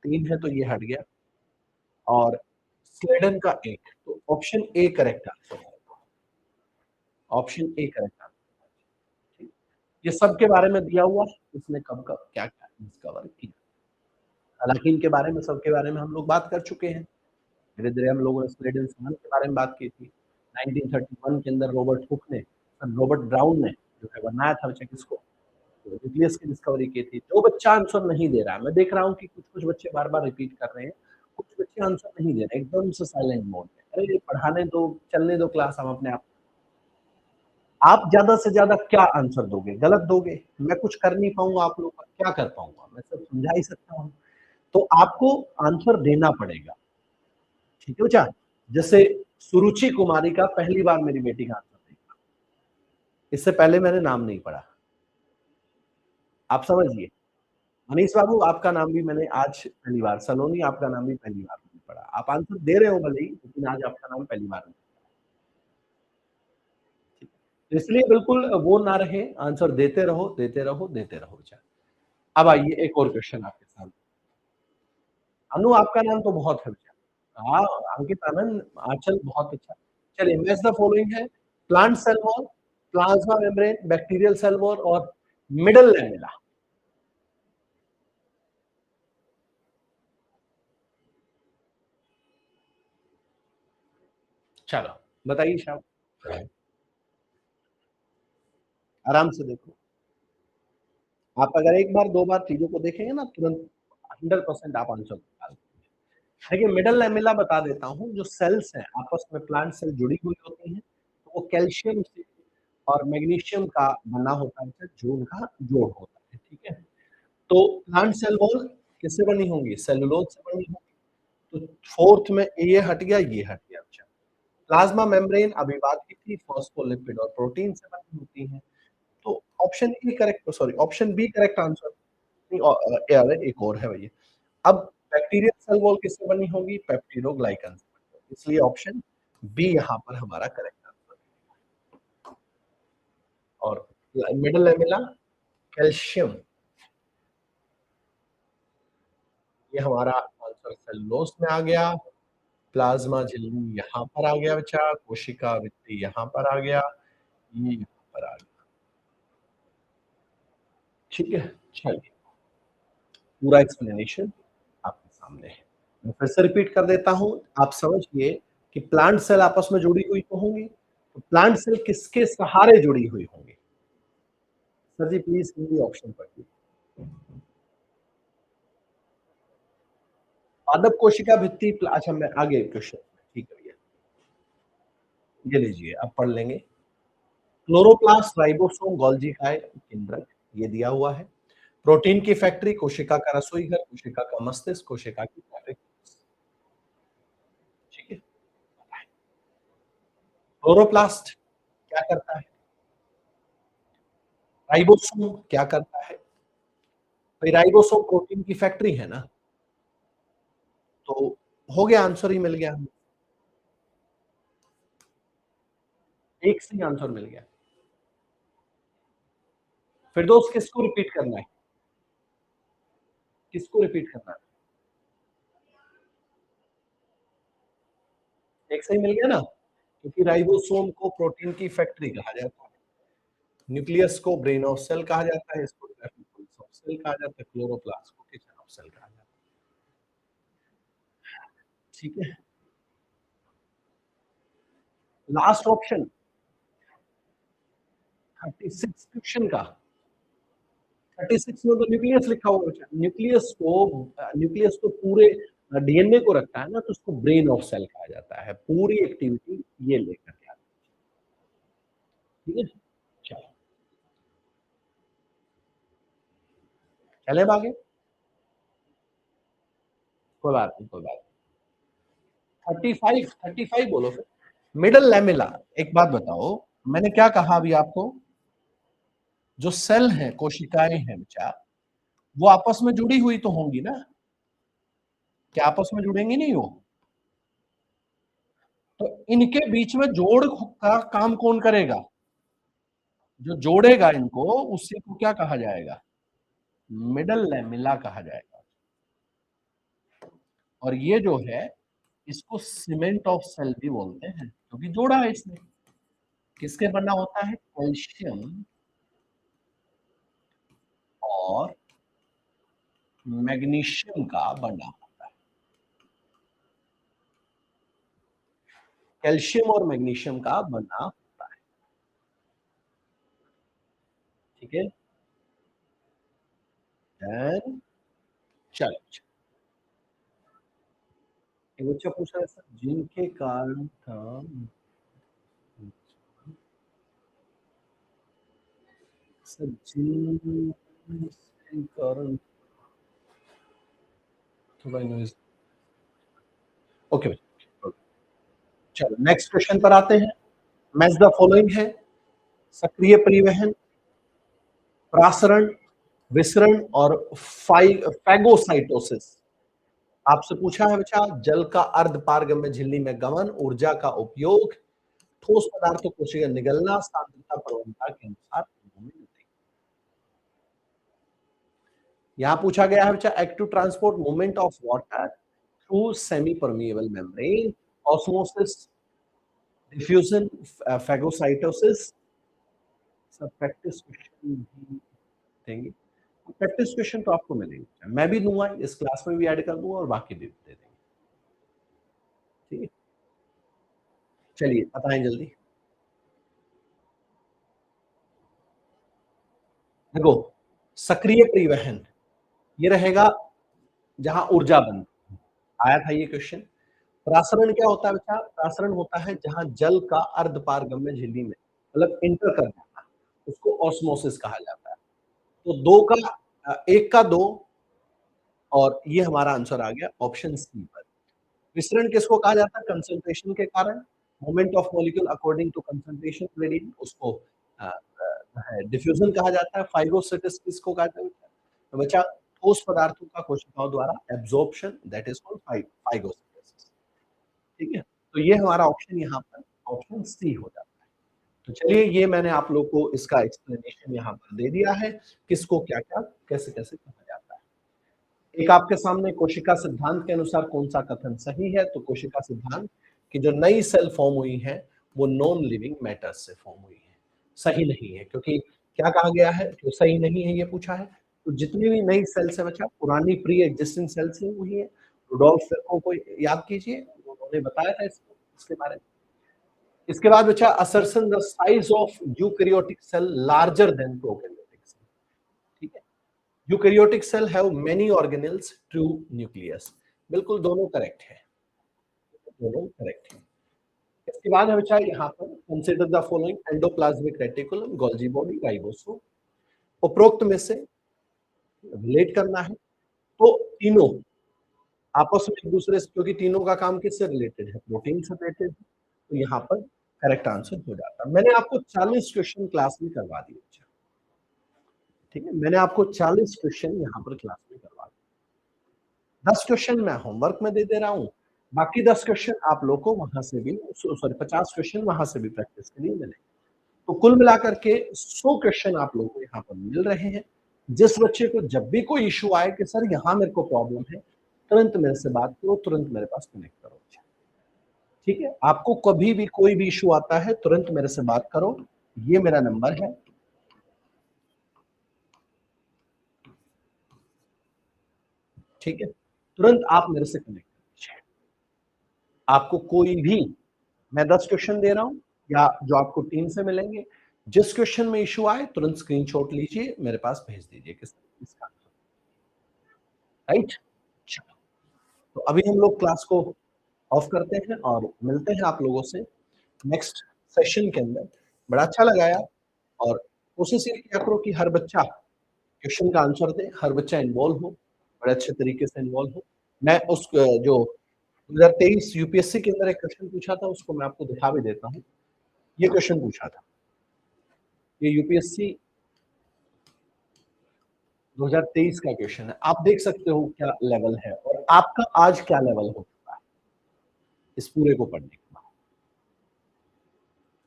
तीन है तो ये हट गया, और स्लेडन का एक, तो ऑप्शन ए करेक्ट आंसर है, ऑप्शन ए करेक्ट आंसर। ये सब के बारे में दिया हुआ, इसने कब कब क्या क्या डिस्कवर किया, हालांकि इनके बारे में, सबके बारे में हम लोग बात कर चुके हैं, धीरे धीरे हम लोगों ने स्लेडन सन के बारे में बात की थी। 1931 के अंदर रॉबर्ट हुक ने, रॉबर्ट ब्राउन ने जो है बनाया था बच्चा किसको, तो न्यूक्लियस की डिस्कवरी की थी। जो बच्चा आंसर नहीं दे रहा है, मैं देख रहा हूँ कि कुछ कुछ बच्चे बार बार रिपीट कर रहे हैं, कुछ बच्चे आंसर नहीं दे रहे, एकदम से साइलेंट मोड में, अरे पढ़ाने दो, चलने दो क्लास, हम अपने आप ज्यादा से ज्यादा क्या आंसर दोगे, गलत दोगे, मैं कुछ कर नहीं पाऊंगा, आप लोग क्या कर पाऊंगा, मैं सब समझा ही सकता हूँ, तो आपको आंसर देना पड़ेगा। ठीक है बच्चा, जैसे सुरुचि कुमारी का पहली बार मेरी बेटी का आंसर देखा, इससे पहले मैंने नाम नहीं पढ़ा, आप समझिए। मनीष बाबू आपका नाम भी मैंने आज पहली बार, सलोनी आपका नाम भी पहली बार नहीं पढ़ा, आप आंसर दे रहे हो भले ही, लेकिन आज आपका नाम पहली बार नहीं। इसलिए बिल्कुल वो ना रहे, आंसर देते रहो, देते रहो, देते रहो बेटा। अब आइए एक और क्वेश्चन आपके सामने। अनु आपका नाम तो बहुत है बेटा। हाँ, अंकित आनंद, आंचल बहुत अच्छा। चलिए मैच द फॉलोइंग है, plant cell wall, plasma membrane, bacterial cell wall और मिडल लैमेला। चलो बताइए शाम, आराम से देखो। आप अगर एक बार दो बार चीजों को देखेंगे ना तुरंत 100% आप आंसर निकाल। देखिए मिडल लैमेला बता देता हूँ, जो सेल्स हैं आपस में प्लांट सेल जुड़ी हुई होती हैं, तो वो कैल्शियम से और मैग्नीशियम का बना होता है जो उनका जोड़ होता है, ठीक है। तो प्लांट सेल वॉल किससे बनी होंगी, सेलुलोज से बनी होगी। तो फोर्थ में ये हट गया, ये हट गया। अच्छा, प्लाज्मा मेम्ब्रेन अभी बात की थी, फॉस्फोलिपिड और प्रोटीन से बनी होती है। तो option A correct, sorry option B correct answer. एक और है भैया। अब बैक्टीरियल सेल वॉल किससे बनी होगी, पेप्टिडोग्लाइकन से, इसलिए ऑप्शन बी यहाँ पर हमारा करेक्ट आंसर। और मिडल लैमेला कैल्शियम, ये हमारा आंसर सेलुलोज में आ गया। प्लाज्मा झिल्ली यहाँ पर आ गया बच्चा, कोशिका भित्ति यहाँ पर आ गया, ये यहाँ पर आ गया, ठीक है। चलिए पूरा एक्सप्लेनेशन आपके सामने है, मैं फिर से रिपीट कर देता हूं, आप समझिए कि प्लांट सेल आपस में जुड़ी हुई तो होंगी, तो प्लांट सेल किसके सहारे जुड़ी हुई होंगी। Sir ji please Hindi option पढ़िए। पादप कोशिका भित्ति, अच्छा मैं आगे क्वेश्चन, ठीक है भैया, ये लीजिए अब पढ़ लेंगे। क्लोरोप्लास्ट, राइबोसोम, गोल्जी केंद्रक, ये दिया हुआ है। प्रोटीन की फैक्ट्री, कोशिका का रसोई घर, कोशिका का मस्तिष्क, कोशिका की फैक्ट्री, ठीक है। क्लोरोप्लास्ट क्या करता है, राइबोसोम क्या करता है, भाई राइबोसोम प्रोटीन की फैक्ट्री है ना, तो हो गया, आंसर ही मिल गया, एक से ही आंसर मिल गया। फिर दोस्त किसको रिपीट करना है, किसको रिपीट करना है, एक से ही मिल गया ना, क्योंकि राइबोसोम को प्रोटीन की फैक्ट्री कहा जाता है, न्यूक्लियस को ब्रेन ऑफ सेल कहा जाता है, इसको ऑफ सेल कहा जाता है, क्लोरोप्लास्ट को किचन ऑफ सेल कहा जाता है, ठीक है। लास्ट ऑप्शन 36 क्वेश्चन का, 36 में तो न्यूक्लियस लिखा हुआ है, न्यूक्लियस को पूरे डीएनए को रखता है ना, तो उसको ब्रेन ऑफ सेल कहा जाता है, पूरी एक्टिविटी ये लेकर के आता है, ठीक है। चलो चले आगे, कोई बात नहीं, कोई बात नहीं। 35 बोलो फिर। मिडल लैमेला, एक बात बताओ, मैंने क्या कहा अभी आपको, जो सेल है, कोशिकाएं हैं बच्चा, वो आपस में जुड़ी हुई तो होंगी ना, क्या आपस में जुड़ेंगी नहीं वो, तो इनके बीच में जोड़ का काम कौन करेगा, जो जोड़ेगा इनको उसी को क्या कहा जाएगा, मिडल लैमेला कहा जाएगा। और ये जो है, इसको सीमेंट ऑफ सेल भी बोलते हैं, क्योंकि जोड़ा है इसने, किसके बना होता है, कैल्शियम और मैग्नीशियम का बना होता है, कैल्शियम और मैग्नीशियम का बना होता है, ठीक है। चलो एक बच्चा पूछ रहा है सर, जिनके कारण था, सर जिन कारण, थोड़ा नॉइज, ओके, चलो नेक्स्ट क्वेश्चन पर आते हैं। मैच द फॉलोइंग है, सक्रिय परिवहन, प्रासरण, विसरण और फैगोसाइटोसिस। आपसे पूछा है बच्चा, जल का अर्ध पारगम्य झिल्ली में गमन, ऊर्जा का उपयोग, ठोस पदार्थों कोशिका निगलना सांद्रता प्रवणता के अनुसार मूवमेंट होती है। यहां पूछा गया है बच्चा act to transport movement of water through semi permeable membrane, osmosis, diffusion, phagocytosis. सब प्रैक्टिस क्वेश्चन भी देंगे। प्रैक्टिस क्वेश्चन तो आपको मिलेंगे, मैं भी दूंगा, इस क्लास में भी ऐड कर दूंगा और बाकी भी दे देंगे। ठीक है, चलिए बताएं जल्दी। देखो सक्रिय परिवहन ये रहेगा जहां ऊर्जा बन आया था ये क्वेश्चन। प्रासरण क्या होता है बच्चा? प्रासरण होता है जहां जल का अर्धपारगम्य झिल्ली में मतलब इंटर कर जाना, उसको ऑस्मोसिस कहा जाता है। तो दो का एक का दो, और ये हमारा आंसर आ गया ऑप्शन सी पर। विसरण किसको कहा जाता है? कंसंट्रेशन के कारण, moment of molecule according to concentration gradient, उसको डिफ्यूजन कहा जाता है। फाइगोसिटिस किसको कहा जाता है? तो बच्चा ठोस पदार्थों का कोशिकाओं द्वारा एब्जॉर्प्शन, दैट इज कॉल्ड फाइगोसिटिस। ठीक है, तो ये हमारा ऑप्शन यहाँ पर ऑप्शन सी हो जाता है। तो चलिए ये मैंने आप लोग को इसका एक्सप्लेनेशन यहाँ पर दे दिया है, किसको क्या क्या कैसे कैसे कहा जाता है। एक आपके सामने कोशिका सिद्धांत के अनुसार कौन सा कथन सही है? तो कोशिका सिद्धांत की जो नई सेल फॉर्म हुई है वो नॉन लिविंग मैटर्स से फॉर्म हुई है, सही नहीं है। क्योंकि क्या कहा गया है कि सही नहीं है ये पूछा है, तो जितनी भी नई सेल्स है बच्चा पुरानी प्री एग्जिस्टिंग सेल्स ही हुई है। रुडोल्फ फेर्को को याद कीजिए, उन्होंने बताया था इसके बारे में। इसके बाद बच्चा assertion the size of eukaryotic cell larger than prokaryotic cell. ठीक है, eukaryotic cell have many organelles, true nucleus. बिल्कुल दोनों करेक्ट है, दोनों करेक्ट है। इसके बाद है बच्चा यहाँ पर consider the following endoplasmic reticulum, Golgi body, ribosome. उपरोक्त में से रिलेट करना है, तो तीनों आपस में एक दूसरे से, क्योंकि तीनों का काम किससे रिलेटेड है? प्रोटीन से रिलेटेड है, तो यहाँ पर करेक्ट आंसर हो जाता है। मैंने आपको 40 क्वेश्चन क्लास में करवा दिए। ठीक है, मैंने आपको 40 क्वेश्चन यहाँ पर क्लास में करवा दिए। 10 क्वेश्चन मैं होमवर्क में दे रहा हूँ, बाकी 10 क्वेश्चन आप लोग को वहां से भी, सॉरी 50 क्वेश्चन वहां से भी प्रैक्टिस के लिए मिलेंगे। तो कुल मिलाकर के 100 क्वेश्चन आप लोगों को यहाँ पर मिल रहे हैं। जिस बच्चे को जब भी कोई इशू आए कि सर यहाँ मेरे को प्रॉब्लम है, तुरंत मेरे से बात करो, तुरंत मेरे पास कनेक्ट करो। ठीक है, आपको कभी भी कोई भी इशू आता है तुरंत मेरे से बात करो, ये मेरा नंबर है। ठीक है, तुरंत आप मेरे से कनेक्ट कीजिए। आपको कोई भी, मैं 10 क्वेश्चन दे रहा हूं या जो आपको टीम से मिलेंगे, जिस क्वेश्चन में इशू आए तुरंत स्क्रीनशॉट लीजिए, मेरे पास भेज दीजिए किसका। राइट, तो अभी हम लोग क्लास को ऑफ करते हैं और मिलते हैं आप लोगों से नेक्स्ट सेशन के अंदर। बड़ा अच्छा लगा यार, और कोशिश ये किया करो कि हर बच्चा क्वेश्चन का आंसर दे, हर बच्चा इन्वॉल्व हो, बड़े अच्छे तरीके से इन्वॉल्व हो। मैं उस जो 2023 यूपीएससी के अंदर एक क्वेश्चन पूछा था उसको मैं आपको दिखा भी देता हूँ। ये क्वेश्चन पूछा था, ये यूपीएससी 2023 का क्वेश्चन है। आप देख सकते हो क्या लेवल है और आपका आज क्या लेवल हो चुका है इस पूरे को पढ़ने के बाद।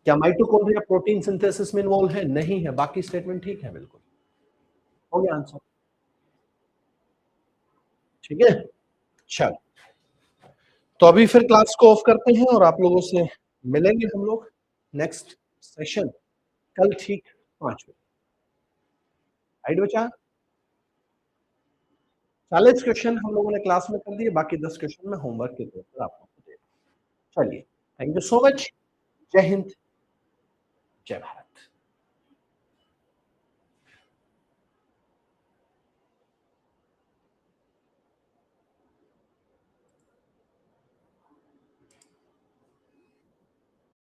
क्या माइटोकॉन्ड्रिया प्रोटीन सिंथेसिस में इन्वॉल्व है? नहीं है, बाकी स्टेटमेंट ठीक है, बिल्कुल हो गया आंसर। ठीक है, चल तो अभी फिर क्लास को ऑफ करते हैं और आप लोगों से मिलेंगे हम लोग नेक्स्ट सेशन कल ठीक 5 बजे। राइट बच्चा, 40 क्वेश्चन हम लोगों ने क्लास में कर दिए, बाकी 10 क्वेश्चन में होमवर्क के तौर पर आप लोगों को दे। चलिए, थैंक यू सो मच। जय हिंद, जय भारत।